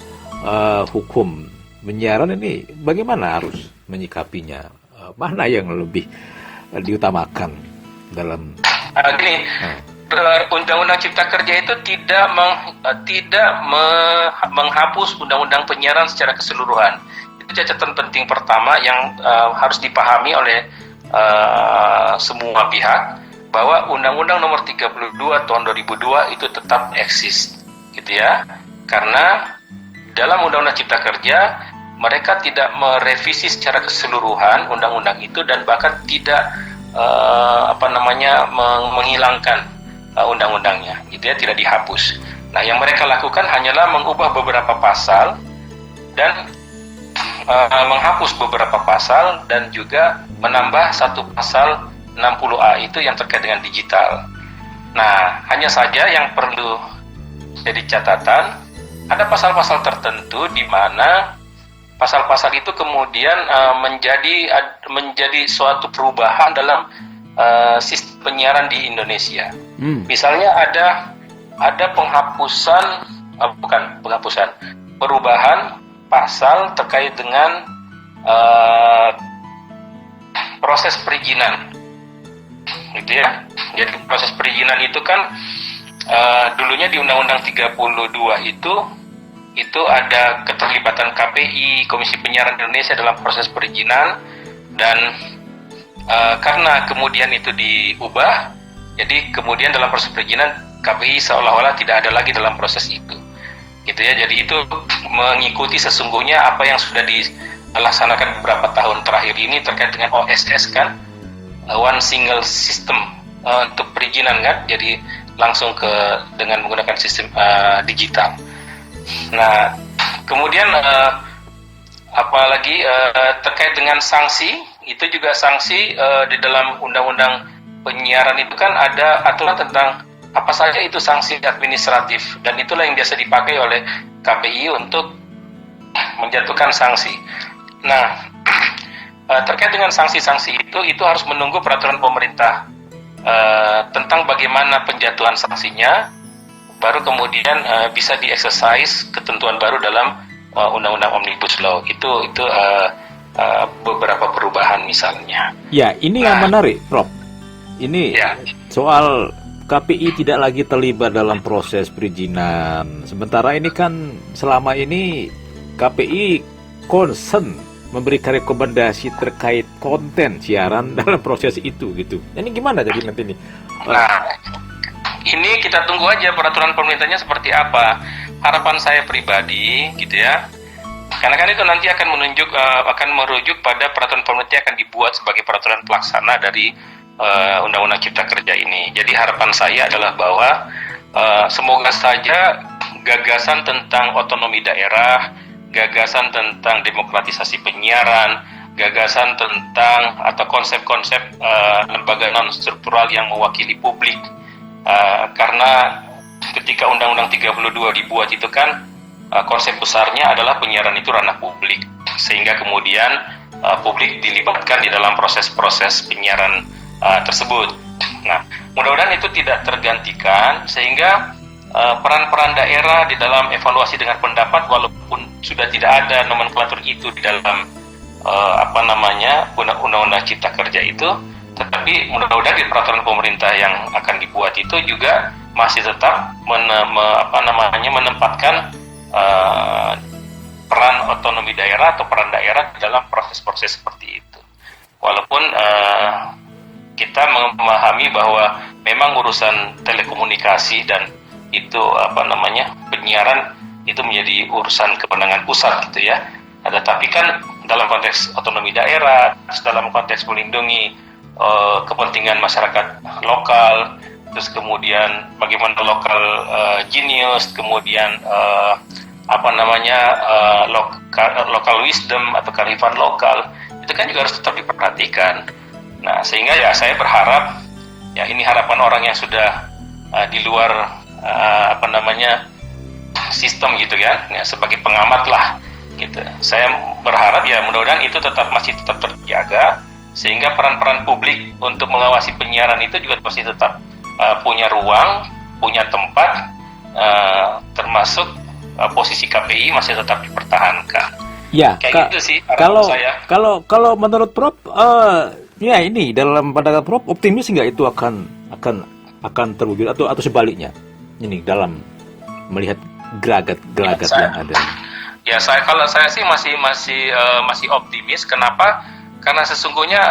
hukum penyiaran ini bagaimana harus menyikapinya? Mana yang lebih diutamakan dalam Undang-Undang Cipta Kerja itu tidak menghapus Undang-Undang Penyiaran secara keseluruhan. Itu catatan penting pertama yang harus dipahami oleh semua pihak, bahwa Undang-Undang Nomor 32 Tahun 2002 itu tetap eksis, gitu ya. Karena dalam Undang-Undang Cipta Kerja mereka tidak merevisi secara keseluruhan undang-undang itu, dan bahkan tidak menghilangkan undang-undangnya, gitu ya, tidak dihapus. Nah, yang mereka lakukan hanyalah mengubah beberapa pasal dan menghapus beberapa pasal, dan juga menambah satu pasal 60A itu yang terkait dengan digital. Nah, hanya saja yang perlu jadi catatan, ada pasal-pasal tertentu di mana pasal-pasal itu kemudian menjadi suatu perubahan dalam sistem penyiaran di Indonesia. Misalnya ada penghapusan, bukan penghapusan, perubahan pasal terkait dengan proses perizinan, gitu ya. Jadi proses perizinan itu kan dulunya di Undang-Undang 32 itu ada keterlibatan KPI, Komisi Penyiaran Indonesia dalam proses perizinan, dan karena kemudian itu diubah, jadi kemudian dalam proses perizinan KPI seolah-olah tidak ada lagi dalam proses itu, gitu ya. Jadi itu mengikuti sesungguhnya apa yang sudah dilaksanakan beberapa tahun terakhir ini terkait dengan OSS kan, One Single System untuk perizinan kan, jadi langsung dengan menggunakan sistem digital. Nah, kemudian apalagi terkait dengan sanksi, itu juga sanksi di dalam undang-undang penyiaran itu kan ada aturan tentang apa saja itu sanksi administratif, dan itulah yang biasa dipakai oleh KPI untuk menjatuhkan sanksi. Nah, terkait dengan sanksi-sanksi itu harus menunggu peraturan pemerintah tentang bagaimana penjatuhan sanksinya, baru kemudian bisa di-exercise ketentuan baru dalam Undang-Undang Omnibus Law. Itu beberapa perubahan misalnya. Ya, ini yang menarik, Prof. Ini soal KPI tidak lagi terlibat dalam proses perizinan. Sementara ini kan selama ini KPI concern memberikan rekomendasi terkait konten siaran dalam proses itu gitu. Ini gimana jadi nanti ini? Nah, ini kita tunggu aja peraturan pemerintahnya seperti apa. Harapan saya pribadi gitu ya. Karena kan itu nanti akan merujuk pada peraturan pemerintah yang akan dibuat sebagai peraturan pelaksana dari Undang-Undang Cipta Kerja ini. Jadi harapan saya adalah bahwa semoga saja gagasan tentang otonomi daerah, gagasan tentang demokratisasi penyiaran, gagasan tentang atau konsep-konsep lembaga non-struktural yang mewakili publik. Karena ketika Undang-Undang 32 dibuat itu kan konsep besarnya adalah penyiaran itu ranah publik, sehingga kemudian publik dilibatkan di dalam proses-proses penyiaran tersebut. Nah, mudah-mudahan itu tidak tergantikan, sehingga peran-peran daerah di dalam evaluasi dengan pendapat, walaupun sudah tidak ada nomenklatur itu di dalam Undang-Undang Cipta Kerja itu, tetapi mudah-mudahan di peraturan pemerintah yang akan dibuat itu juga masih tetap menempatkan peran otonomi daerah atau peran daerah di dalam proses-proses seperti itu. Walaupun kita memahami bahwa memang urusan telekomunikasi dan itu penyiaran itu menjadi urusan kewenangan pusat gitu ya. Tapi kan dalam konteks otonomi daerah, dalam konteks melindungi kepentingan masyarakat lokal, terus kemudian bagaimana lokal genius, kemudian local wisdom atau kearifan lokal, itu kan juga harus tetap diperhatikan. Nah, sehingga ya saya berharap ya ini harapan orang yang sudah di luar sistem gitu kan, ya, sebagai pengamat lah gitu. Saya berharap ya mudah-mudahan itu masih tetap terjaga, sehingga peran-peran publik untuk mengawasi penyiaran itu juga masih tetap punya ruang, punya tempat, termasuk posisi KPI masih tetap dipertahankan. Ya, kayak gitu sih saya. Kalau menurut Prof, ya ini dalam pandangan Prof, optimis nggak itu akan terwujud atau sebaliknya? Ini dalam melihat gelagat yang ada. Ya, kalau saya sih masih optimis. Kenapa? Karena sesungguhnya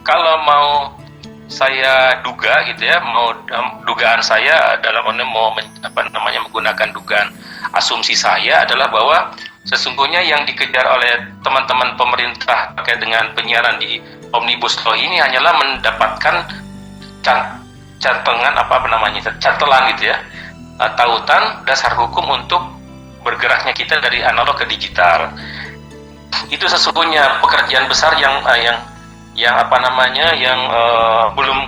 kalau mau saya duga gitu ya, dugaan saya dalam menggunakan dugaan asumsi saya adalah bahwa sesungguhnya yang dikejar oleh teman-teman pemerintah terkait dengan penyiaran di Omnibus Law ini hanyalah mendapatkan catelan gitu ya, tautan dasar hukum untuk bergeraknya kita dari analog ke digital. Itu sesungguhnya pekerjaan besar yang belum,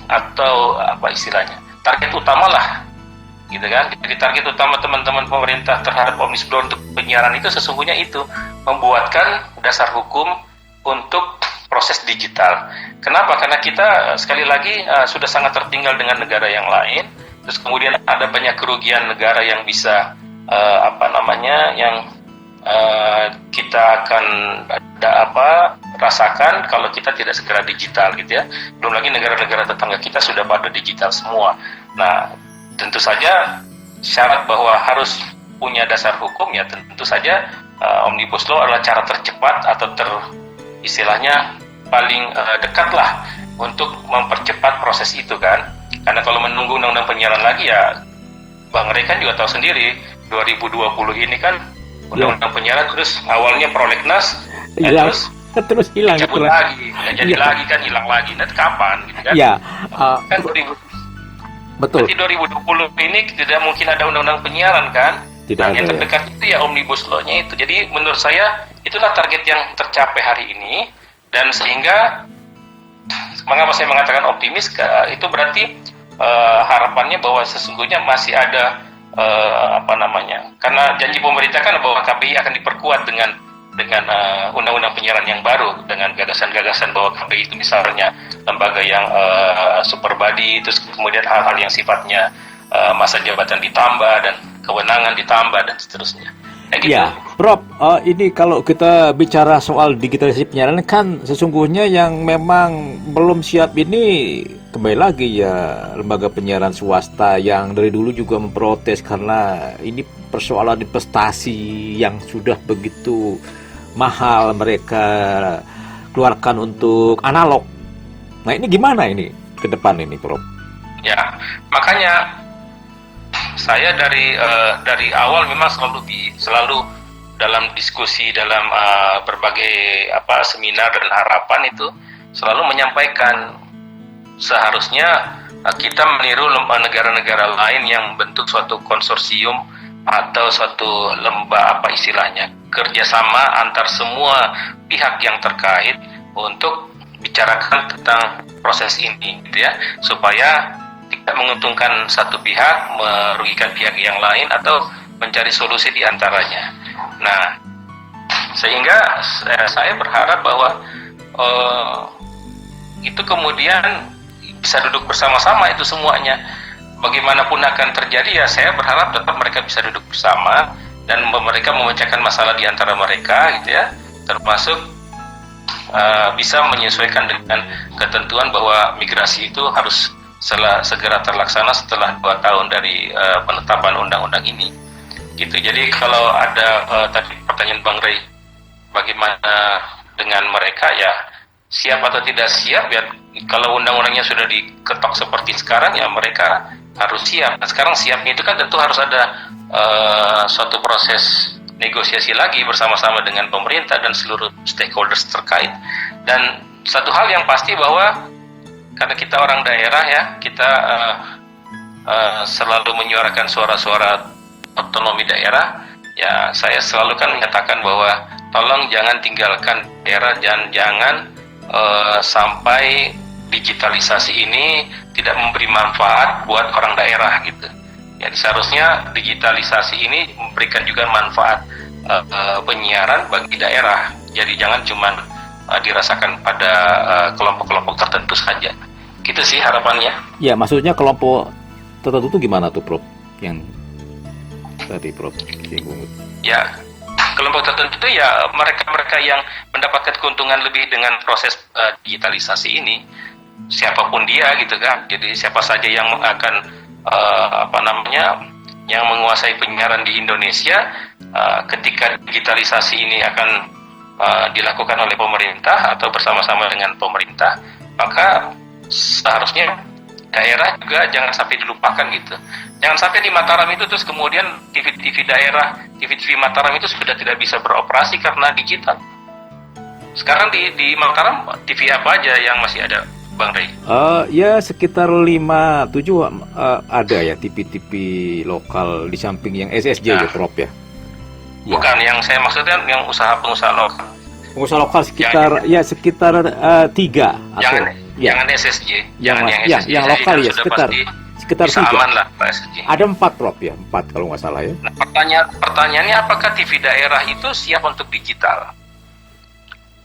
atau target utama lah gitu kan. Jadi target utama teman-teman pemerintah terhadap Omnibus Law untuk penyiaran itu sesungguhnya itu membuatkan dasar hukum untuk proses digital. Kenapa? Karena kita sekali lagi sudah sangat tertinggal dengan negara yang lain. Terus kemudian ada banyak kerugian negara yang bisa yang kita akan rasakan kalau kita tidak segera digital gitu ya. Belum lagi negara-negara tetangga kita sudah pada digital semua. Nah, tentu saja syarat bahwa harus punya dasar hukum ya tentu saja Omnibus Law adalah cara tercepat atau istilahnya paling dekat lah untuk mempercepat proses itu kan. Karena kalau menunggu undang-undang penyiaran lagi ya Bang Rey kan juga tahu sendiri 2020 ini kan undang-undang penyiaran terus awalnya prolegnas terus hilang cabut lagi, jadi lagi kan hilang lagi. Nanti kapan gitu kan? Ya, kan betul. Nanti 2020 ini tidak mungkin ada undang-undang penyiaran kan? Tidak ada. Yang terdekat itu ya Omnibus Law-nya itu. Jadi menurut saya itulah target yang tercapai hari ini dan sehingga mengapa saya mengatakan optimis itu berarti harapannya bahwa sesungguhnya masih ada karena janji pemerintah kan bahwa KPI akan diperkuat dengan undang-undang penyiaran yang baru dengan gagasan-gagasan bahwa KPI itu misalnya lembaga yang super body, terus kemudian hal-hal yang sifatnya masa jabatan ditambah dan kewenangan ditambah dan seterusnya. Gitu. Ya, Prof, ini kalau kita bicara soal digitalisasi penyiaran kan sesungguhnya yang memang belum siap ini kembali lagi ya lembaga penyiaran swasta yang dari dulu juga memprotes karena ini persoalan investasi yang sudah begitu mahal mereka keluarkan untuk analog. Nah ini gimana ini ke depan ini, Prof? Ya, makanya saya dari awal memang selalu dalam diskusi dalam berbagai seminar dan harapan itu selalu menyampaikan seharusnya kita meniru negara-negara lain yang membentuk suatu konsorsium atau suatu istilahnya kerjasama antar semua pihak yang terkait untuk bicarakan tentang proses ini gitu ya, supaya tidak menguntungkan satu pihak, merugikan pihak yang lain atau mencari solusi di antaranya. Nah, sehingga saya berharap bahwa itu kemudian bisa duduk bersama-sama itu semuanya. Bagaimanapun akan terjadi ya saya berharap tetap mereka bisa duduk bersama dan mereka memecahkan masalah di antara mereka gitu ya, termasuk bisa menyesuaikan dengan ketentuan bahwa migrasi itu harus segera terlaksana setelah 2 tahun dari penetapan undang-undang ini gitu. Jadi kalau ada tadi pertanyaan Bang Rey bagaimana dengan mereka ya siap atau tidak siap ya, kalau undang-undangnya sudah diketok seperti sekarang ya mereka harus siap. Nah, sekarang siapnya itu kan tentu harus ada suatu proses negosiasi lagi bersama-sama dengan pemerintah dan seluruh stakeholders terkait. Dan satu hal yang pasti bahwa karena kita orang daerah ya, kita selalu menyuarakan suara-suara otonomi daerah. Ya, saya selalu kan menyatakan bahwa tolong jangan tinggalkan daerah dan jangan sampai digitalisasi ini tidak memberi manfaat buat orang daerah gitu. Jadi seharusnya digitalisasi ini memberikan juga manfaat penyiaran bagi daerah. Jadi jangan cuma dirasakan pada kelompok-kelompok tertentu saja. Gitu sih harapannya. Ya, maksudnya kelompok tertentu itu gimana tuh, Prof? Yang tadi Prof singgung. Ya, kelompok tertentu itu ya mereka-mereka yang mendapatkan keuntungan lebih dengan proses digitalisasi ini. Siapapun dia gitu kan. Jadi siapa saja yang akan yang menguasai penyiaran di Indonesia ketika digitalisasi ini akan dilakukan oleh pemerintah atau bersama-sama dengan pemerintah, maka seharusnya daerah juga jangan sampai dilupakan gitu. Jangan sampai di Mataram itu terus kemudian TV-TV daerah, TV-TV Mataram itu sudah tidak bisa beroperasi karena digital. Sekarang di Mataram TV apa aja yang masih ada, Bang Rey? Ya sekitar 5-7 ada ya TV-TV lokal di samping yang SSJ ya, Prof ya. Bukan, yang saya maksudnya yang pengusaha lokal. Pengusaha lokal sekitar sekitar 3 Jangan SSJ, jangan yang SSJ. Yang lokal ya sekitar 3. Aman lah Pak SSJ. Ada 4 Prof ya, 4 kalau nggak salah ya. Nah, pertanyaannya apakah TV daerah itu siap untuk digital?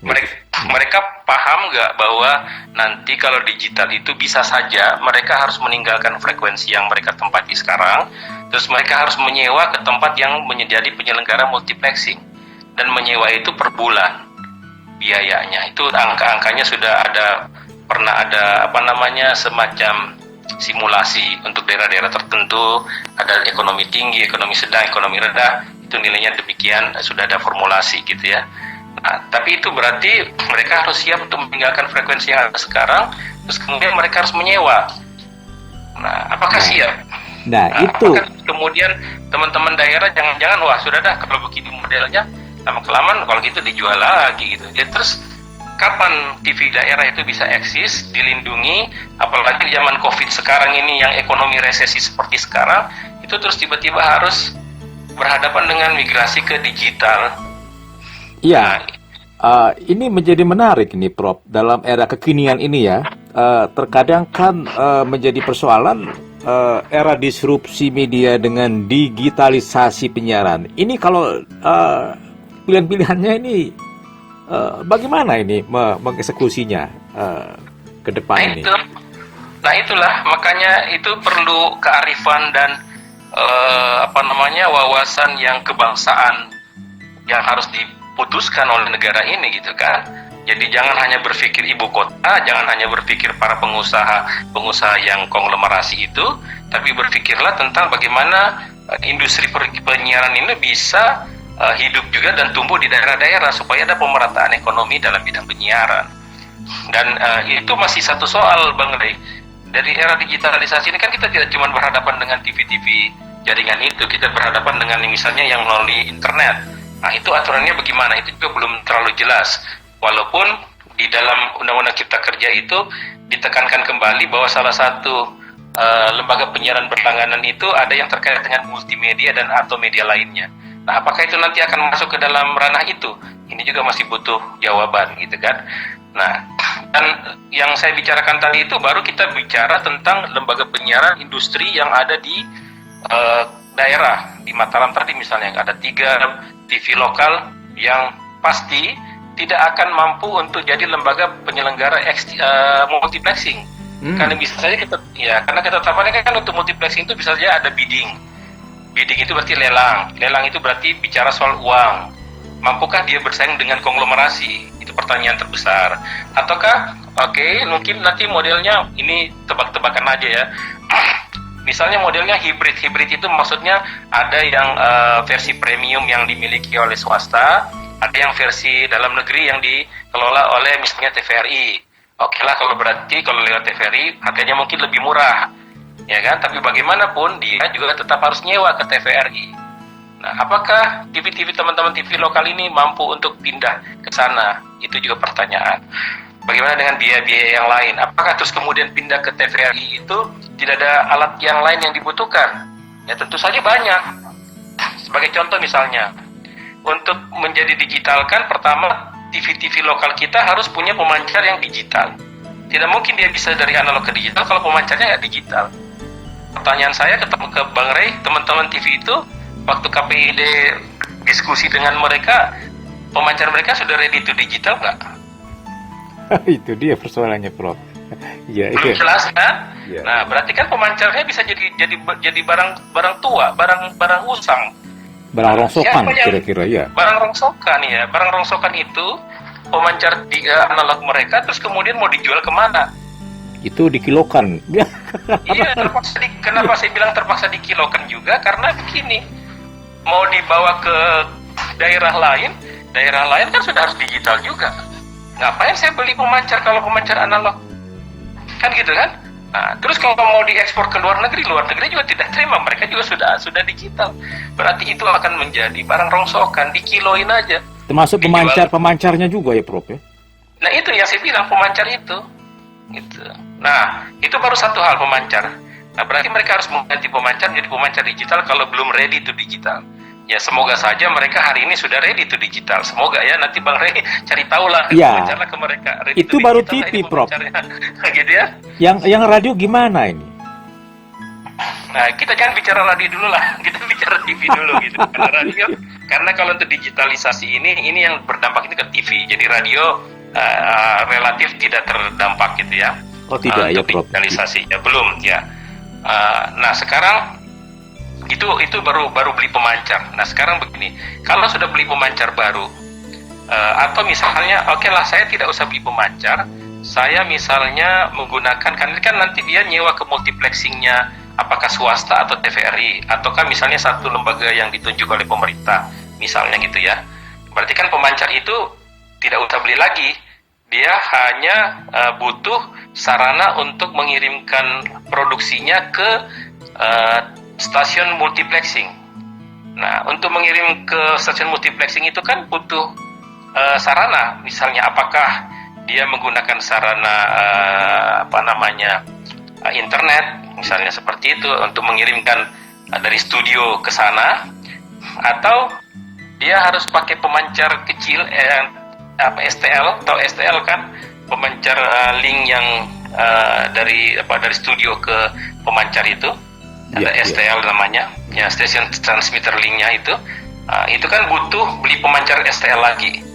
Mereka paham nggak bahwa nanti kalau digital itu bisa saja mereka harus meninggalkan frekuensi yang mereka tempati sekarang, terus mereka harus menyewa ke tempat yang menjadi penyelenggara multiplexing, dan menyewa itu per bulan biayanya. Itu angka-angkanya sudah pernah ada semacam simulasi untuk daerah-daerah tertentu, ada ekonomi tinggi, ekonomi sedang, ekonomi rendah, itu nilainya demikian, sudah ada formulasi gitu ya. Nah, tapi itu berarti mereka harus siap untuk meninggalkan frekuensi yang ada sekarang, terus kemudian mereka harus menyewa. Nah, apakah siap? Nah, itu. Apakah kemudian teman-teman daerah jangan-jangan, wah sudah dah kalau begini modelnya, lama-kelamaan kalau gitu dijual lagi gitu. Ya, terus kapan TV daerah itu bisa eksis, dilindungi, apalagi zaman COVID sekarang ini yang ekonomi resesi seperti sekarang, itu terus tiba-tiba harus berhadapan dengan migrasi ke digital. Iya, ini menjadi menarik nih Prof. Dalam era kekinian ini ya, terkadang kan menjadi persoalan era disrupsi media dengan digitalisasi penyiaran. Ini kalau pilihan-pilihannya ini bagaimana ini mengeksekusinya ke depan ini? Nah itulah makanya itu perlu kearifan dan wawasan yang kebangsaan yang harus diputuskan oleh negara ini gitu kan. Jadi jangan hanya berpikir ibu kota, jangan hanya berpikir para pengusaha yang konglomerasi itu, tapi berpikirlah tentang bagaimana industri penyiaran ini bisa hidup juga dan tumbuh di daerah-daerah supaya ada pemerataan ekonomi dalam bidang penyiaran. Dan itu masih satu soal Bang Rey. Dari era digitalisasi ini kan kita tidak cuma berhadapan dengan TV-TV jaringan itu, kita berhadapan dengan misalnya yang melalui internet. Nah itu aturannya bagaimana, itu juga belum terlalu jelas. Walaupun di dalam Undang-Undang Cipta Kerja itu ditekankan kembali bahwa salah satu lembaga penyiaran berlangganan itu ada yang terkait dengan multimedia dan atau media lainnya. Nah apakah itu nanti akan masuk ke dalam ranah itu? Ini juga masih butuh jawaban gitu kan. Nah, dan yang saya bicarakan tadi itu baru kita bicara tentang lembaga penyiaran industri yang ada di daerah. Di Mataram tadi misalnya ada 3 TV lokal yang pasti tidak akan mampu untuk jadi lembaga penyelenggara multiplexing. Karena bisa saja karena ketetapannya kan untuk multiplexing itu bisa saja ada bidding. Bidding itu berarti lelang. Lelang itu berarti bicara soal uang. Mampukah dia bersaing dengan konglomerasi? Itu pertanyaan terbesar. Ataukah, mungkin nanti modelnya ini tebak-tebakan aja ya. Misalnya modelnya hybrid. Hybrid itu maksudnya ada yang versi premium yang dimiliki oleh swasta, ada yang versi dalam negeri yang dikelola oleh misalnya TVRI. Oke lah kalau berarti kalau lewat TVRI harganya mungkin lebih murah. Ya kan, tapi bagaimanapun dia juga tetap harus nyewa ke TVRI. Nah, apakah TV-TV teman-teman TV lokal ini mampu untuk pindah ke sana? Itu juga pertanyaan. Bagaimana dengan biaya-biaya yang lain? Apakah terus kemudian pindah ke TVRI itu tidak ada alat yang lain yang dibutuhkan? Ya tentu saja banyak. Sebagai contoh misalnya, untuk menjadi digital kan pertama TV-TV lokal kita harus punya pemancar yang digital. Tidak mungkin dia bisa dari analog ke digital kalau pemancarnya nggak digital. Pertanyaan saya ke Bang Rey, teman-teman TV itu waktu KPID diskusi dengan mereka, pemancar mereka sudah ready to digital nggak? Itu dia persoalannya, Prof. Belum jelas kan? Ya. Nah, berarti kan pemancarnya bisa jadi barang tua, barang usang. Barang rongsokan kira-kira ya. Barang rongsokan ya. Barang rongsokan itu pemancar di analog mereka terus kemudian mau dijual kemana? Itu dikilokan. Iya, kenapa saya bilang terpaksa dikilokan juga? Karena begini, mau dibawa ke daerah lain kan sudah harus digital juga. Ngapain saya beli pemancar kalau pemancar analog? Kan gitu kan? Nah, terus kalau mau diekspor ke luar negeri juga tidak terima, mereka juga sudah digital. Berarti itu akan menjadi barang rongsokan, dikiloin aja. Termasuk pemancarnya juga ya, Prof ya? Nah, itu yang saya bilang pemancar itu. Gitu. Nah, itu baru satu hal pemancar. Nah, berarti mereka harus mengganti pemancar menjadi pemancar digital kalau belum ready to digital. Ya, semoga saja mereka hari ini sudah ready to digital. Semoga ya, nanti Bang Rey cari tahu lah, wawancarlah ke mereka. Ready itu baru TV, Prof. Gitu ya. Yang radio gimana ini? Nah, kita jangan bicara radio dulu lah. Kita bicara TV dulu gitu. Karena radio Karena kalau untuk digitalisasi ini yang berdampak ini ke TV. Jadi radio relatif tidak terdampak gitu ya. Oh tidak ya, untuk Prof. digitalisasi ya belum ya. Nah sekarang itu baru beli pemancar. Nah sekarang begini, kalau sudah beli pemancar baru, atau misalnya oke lah saya tidak usah beli pemancar, saya misalnya menggunakan, kan ini kan nanti dia nyewa ke multiplexingnya, apakah swasta atau TVRI, ataukah misalnya satu lembaga yang ditunjuk oleh pemerintah, misalnya gitu ya. Berarti kan pemancar itu tidak usah beli lagi, dia hanya butuh sarana untuk mengirimkan produksinya ke stasiun multiplexing. Nah, untuk mengirim ke stasiun multiplexing itu kan butuh sarana, misalnya apakah dia menggunakan sarana internet, misalnya seperti itu untuk mengirimkan dari studio ke sana, atau dia harus pakai pemancar kecil STL atau STL kan, pemancar link yang dari studio ke pemancar itu. Ada STL namanya, ya station transmitter linknya itu kan butuh beli pemancar STL lagi.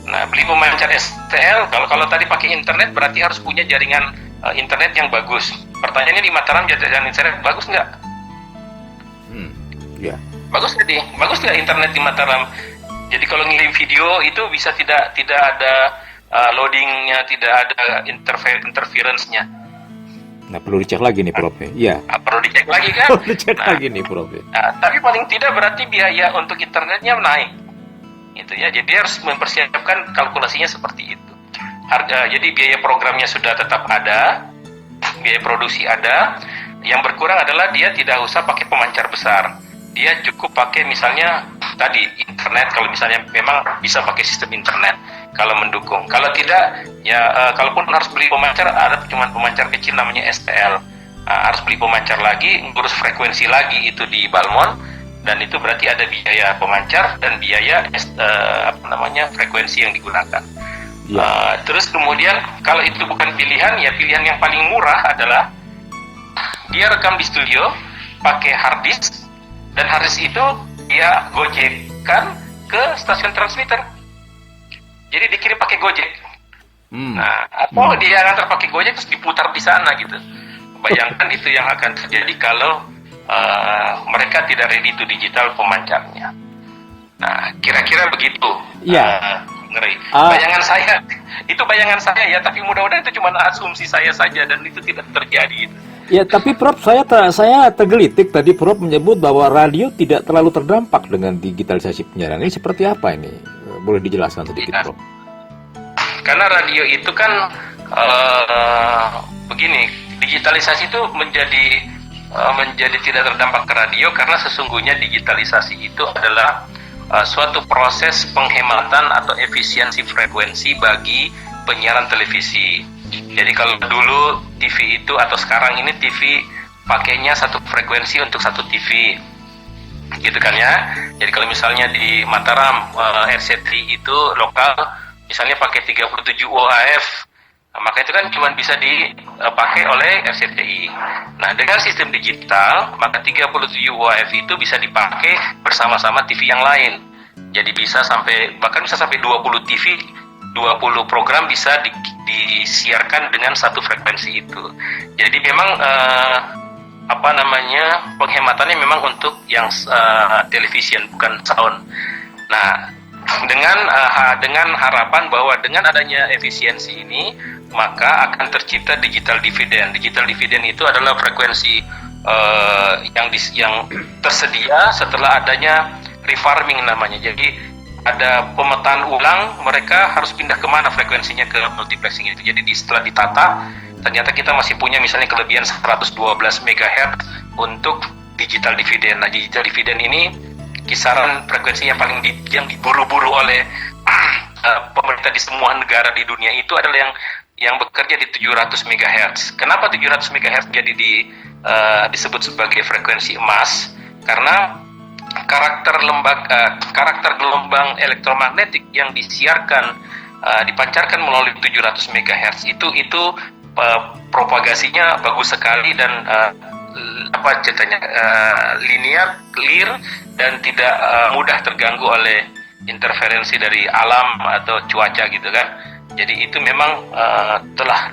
Nah, beli pemancar STL kalau tadi pakai internet berarti harus punya jaringan internet yang bagus. Pertanyaannya di Mataram jaringan internet bagus nggak? Ya. Bagus nggak internet di Mataram? Jadi kalau ngirim video itu bisa tidak ada loadingnya, tidak ada interference-nya. Nah, perlu dicek lagi nih, Prof. Iya. Perlu dicek lagi kan? Perlu dicek lagi nih, Prof. Nah, tapi paling tidak berarti biaya untuk internetnya naik. Itu ya. Jadi harus mempersiapkan kalkulasinya seperti itu. Jadi biaya programnya sudah tetap ada, biaya produksi ada. Yang berkurang adalah dia tidak usah pakai pemancar besar. Dia cukup pakai misalnya tadi internet, kalau misalnya memang bisa pakai sistem internet kalau mendukung. Kalau tidak ya kalaupun harus beli pemancar, ada cuma pemancar kecil namanya STL. Harus beli pemancar lagi, ngurus frekuensi lagi itu di Balmon, dan itu berarti ada biaya pemancar dan biaya frekuensi yang digunakan. Terus kemudian kalau itu bukan pilihan, ya pilihan yang paling murah adalah dia rekam di studio pakai hard disk, dan hard disk itu dia gojekkan ke stasiun transmitter. Jadi dikirim pakai Gojek. Nah, atau dia ngantar pakai Gojek terus diputar di sana gitu. Bayangkan itu yang akan terjadi kalau mereka tidak ready to digital pemancarnya. Nah, kira-kira begitu. Iya. Ngeri. Bayangan saya ya, tapi mudah-mudahan itu cuma asumsi saya saja dan itu tidak terjadi. Ya, tapi Prof, saya tergelitik tadi Prof menyebut bahwa radio tidak terlalu terdampak dengan digitalisasi penyiaran. Ini seperti apa ini? Boleh dijelaskan sedikit, Prof? Karena radio itu kan begini, digitalisasi itu menjadi tidak terdampak ke radio karena sesungguhnya digitalisasi itu adalah suatu proses penghematan atau efisiensi frekuensi bagi penyiaran televisi. Jadi kalau dulu TV itu atau sekarang ini TV pakainya satu frekuensi untuk satu TV, gitu kan ya. Jadi kalau misalnya di Mataram RCTI itu lokal misalnya pakai 37 UHF, maka itu kan cuma bisa dipakai oleh RCTI. Nah, dengan sistem digital maka 37 UHF itu bisa dipakai bersama-sama TV yang lain. Jadi bahkan bisa sampai 20 TV, 20 program bisa disiarkan dengan satu frekuensi itu. Jadi memang penghematannya memang untuk yang television, bukan sound. Nah, dengan harapan bahwa dengan adanya efisiensi ini maka akan tercipta digital dividend. Digital dividend itu adalah frekuensi yang tersedia setelah adanya refarming namanya. Jadi ada pemetaan ulang, mereka harus pindah kemana frekuensinya ke multiplexing itu. Jadi setelah ditata, ternyata kita masih punya misalnya kelebihan 112 MHz untuk digital dividend. Nah, digital dividend ini kisaran frekuensi yang paling yang diburu-buru oleh pemerintah di semua negara di dunia itu adalah yang bekerja di 700 MHz. Kenapa 700 MHz jadi disebut sebagai frekuensi emas? Karena karakter gelombang elektromagnetik yang disiarkan dipancarkan melalui 700 MHz itu propagasinya bagus sekali dan ceritanya linear, clear, dan tidak mudah terganggu oleh interferensi dari alam atau cuaca gitu kan. Jadi itu memang telah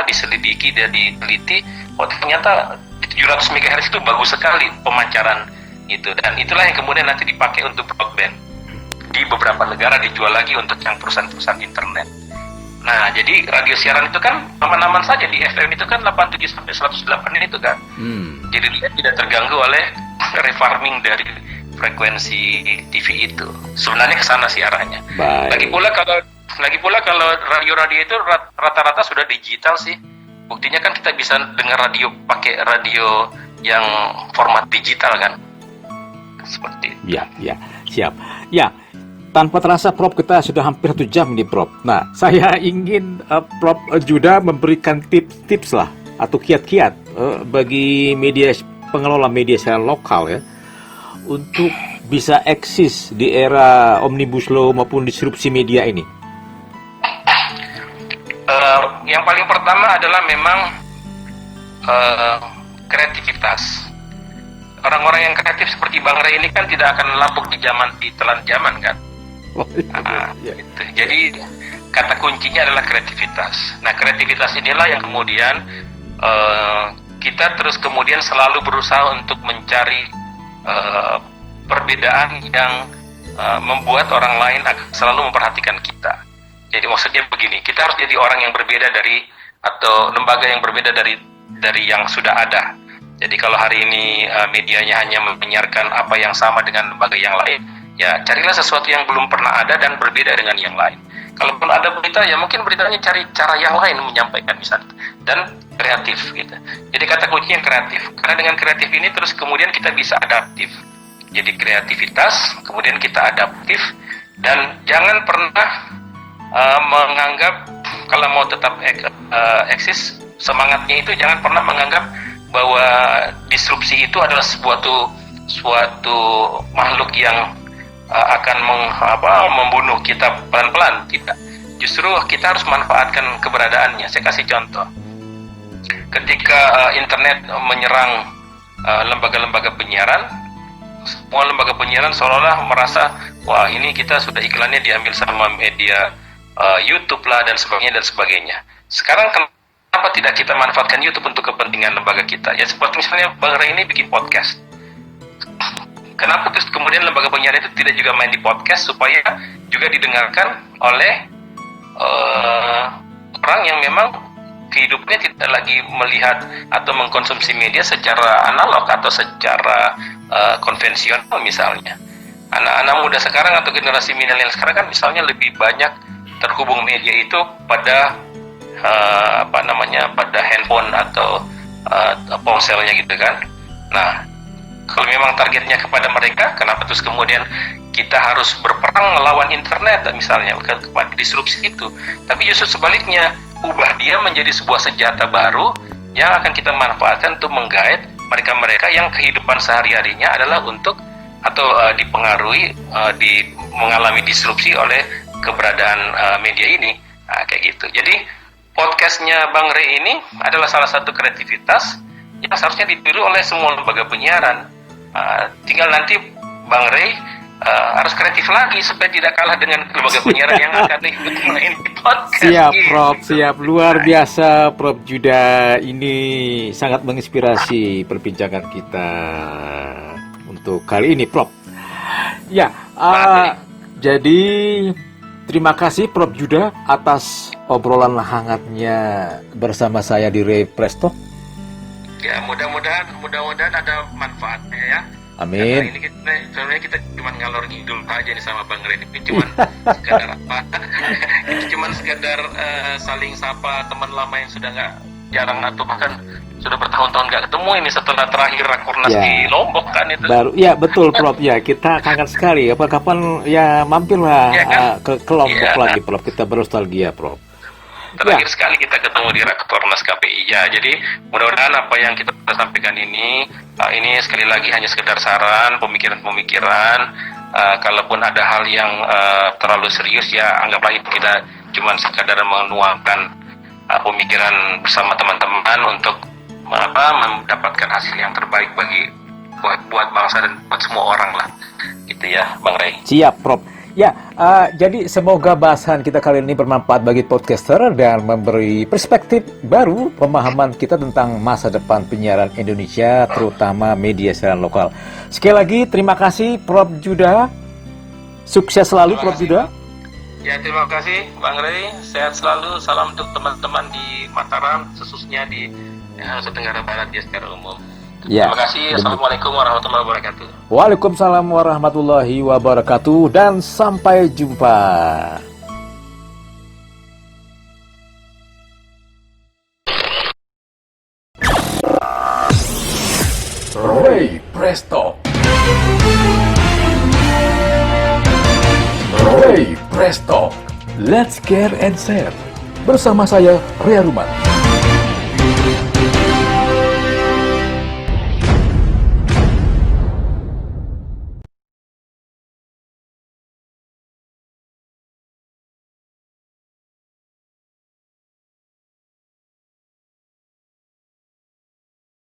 diselidiki dan diteliti. Oh ternyata 700 MHz itu bagus sekali pemancaran itu, dan itulah yang kemudian nanti dipakai untuk broadband. Di beberapa negara dijual lagi untuk yang perusahaan-perusahaan internet. Nah, jadi radio siaran itu kan aman-aman saja di FM itu kan 87 sampai 108 itu kan. Jadi dia tidak terganggu oleh refarming dari frekuensi TV itu. Sebenarnya ke sana sih arahnya. Lagi pula kalau radio-radio itu rata-rata sudah digital sih. Buktinya kan kita bisa dengar radio pakai radio yang format digital kan. Seperti itu. Ya, siap. Ya, tanpa terasa Prof, kita sudah hampir 1 jam nih Prof. Nah, saya ingin Prof Juda memberikan tips-tips lah atau kiat-kiat bagi pengelola media siaran lokal ya, untuk bisa eksis di era Omnibus Law maupun disrupsi media ini. Yang paling pertama adalah memang kreativitas. Orang-orang yang kreatif seperti Bang Ray ini kan tidak akan lapuk di telan zaman kan. Gitu. Jadi kata kuncinya adalah kreativitas. Nah, kreativitas inilah yang kemudian kita terus kemudian selalu berusaha untuk mencari perbedaan yang membuat orang lain akan selalu memperhatikan kita. Jadi maksudnya begini, kita harus jadi orang yang berbeda atau lembaga yang berbeda dari yang sudah ada. Jadi kalau hari ini medianya hanya menyiarkan apa yang sama dengan lembaga yang lain, ya carilah sesuatu yang belum pernah ada dan berbeda dengan yang lain. Kalaupun ada berita, ya mungkin beritanya cari cara yang lain menyampaikan misalnya, dan kreatif gitu. Jadi kata kuncinya kreatif. Karena dengan kreatif ini terus kemudian kita bisa adaptif. Jadi kreativitas, kemudian kita adaptif, dan jangan pernah menganggap kalau mau tetap eksis, semangatnya itu jangan pernah menganggap bahwa disrupsi itu adalah suatu makhluk yang akan membunuh kita pelan-pelan. Tidak. Justru kita harus manfaatkan keberadaannya. Saya kasih contoh. Ketika internet menyerang lembaga-lembaga penyiaran, semua lembaga penyiaran seolah-olah merasa, wah ini kita sudah iklannya diambil sama media YouTube lah dan sebagainya. Sekarang kenapa tidak kita manfaatkan YouTube untuk kepentingan lembaga kita? Ya seperti misalnya Bang Ray ini bikin podcast. Kenapa terus kemudian lembaga penyiaran itu tidak juga main di podcast supaya juga didengarkan oleh orang yang memang kehidupannya tidak lagi melihat atau mengkonsumsi media secara analog atau secara konvensional misalnya. Anak-anak muda sekarang atau generasi milenial sekarang kan misalnya lebih banyak terhubung media itu pada pada handphone atau ponselnya gitu kan. Nah, kalau memang targetnya kepada mereka, kenapa terus kemudian kita harus berperang melawan internet misalnya kepada disrupsi itu? Tapi justru sebaliknya, ubah dia menjadi sebuah senjata baru yang akan kita manfaatkan untuk menggait mereka-mereka yang kehidupan sehari-harinya adalah untuk atau dipengaruhi mengalami disrupsi oleh keberadaan media ini. Nah, kayak gitu. Jadi podcastnya Bang Ray ini adalah salah satu kreativitas yang seharusnya ditiru oleh semua lembaga penyiaran. Tinggal nanti Bang Ray harus kreatif lagi supaya tidak kalah dengan lembaga penyiaran yang akan ikut main di podcast. Siap Prof, siap. Luar biasa Prof Juda. Ini sangat menginspirasi perbincangan kita untuk kali ini Prof. Ya, jadi terima kasih Prof Juda atas obrolan hangatnya bersama saya di Ray Presto. Ya, mudah-mudahan ada manfaatnya ya. Amin. Karena ini sebenarnya kita cuma ngalor ngidul aja nih sama Bang Ray. Ini cuma sekedar apa? Itu cuma sekedar saling sapa teman lama yang sudah nggak jarang atau bahkan sudah bertahun-tahun nggak ketemu ini setelah terakhir Rakornas di Lombok kan itu. Ya betul Prof ya, kita kangen sekali. Kapan-kapan ya mampirlah ya, kan? ke Lombok lagi Prof, kita bernostalgia Prof. Terakhir sekali kita ketemu di Rakornas KPI ya. Jadi mudah-mudahan apa yang kita sampaikan ini sekali lagi hanya sekedar saran, pemikiran-pemikiran. Kalaupun ada hal yang terlalu serius ya anggaplah itu kita cuma sekadar menuangkan pemikiran bersama teman-teman untuk mendapatkan hasil yang terbaik buat bangsa dan buat semua orang lah, gitu ya, Bang Ray. Siap, Prof. Ya, jadi semoga bahasan kita kali ini bermanfaat bagi podcaster dan memberi perspektif baru pemahaman kita tentang masa depan penyiaran Indonesia, terutama media siaran lokal. Sekali lagi, terima kasih Prof. Juda. Sukses selalu, Prof. Juda. Ya, terima kasih, Bang Ray. Sehat selalu. Salam untuk teman-teman di Mataram, khususnya di Nusa Tenggara Barat ya secara umum. Ya. Terima kasih. Assalamualaikum warahmatullahi wabarakatuh. Waalaikumsalam warahmatullahi wabarakatuh dan sampai jumpa. Ray Presto. Ray Presto. Let's care and share. Bersama saya, Ria Ruman.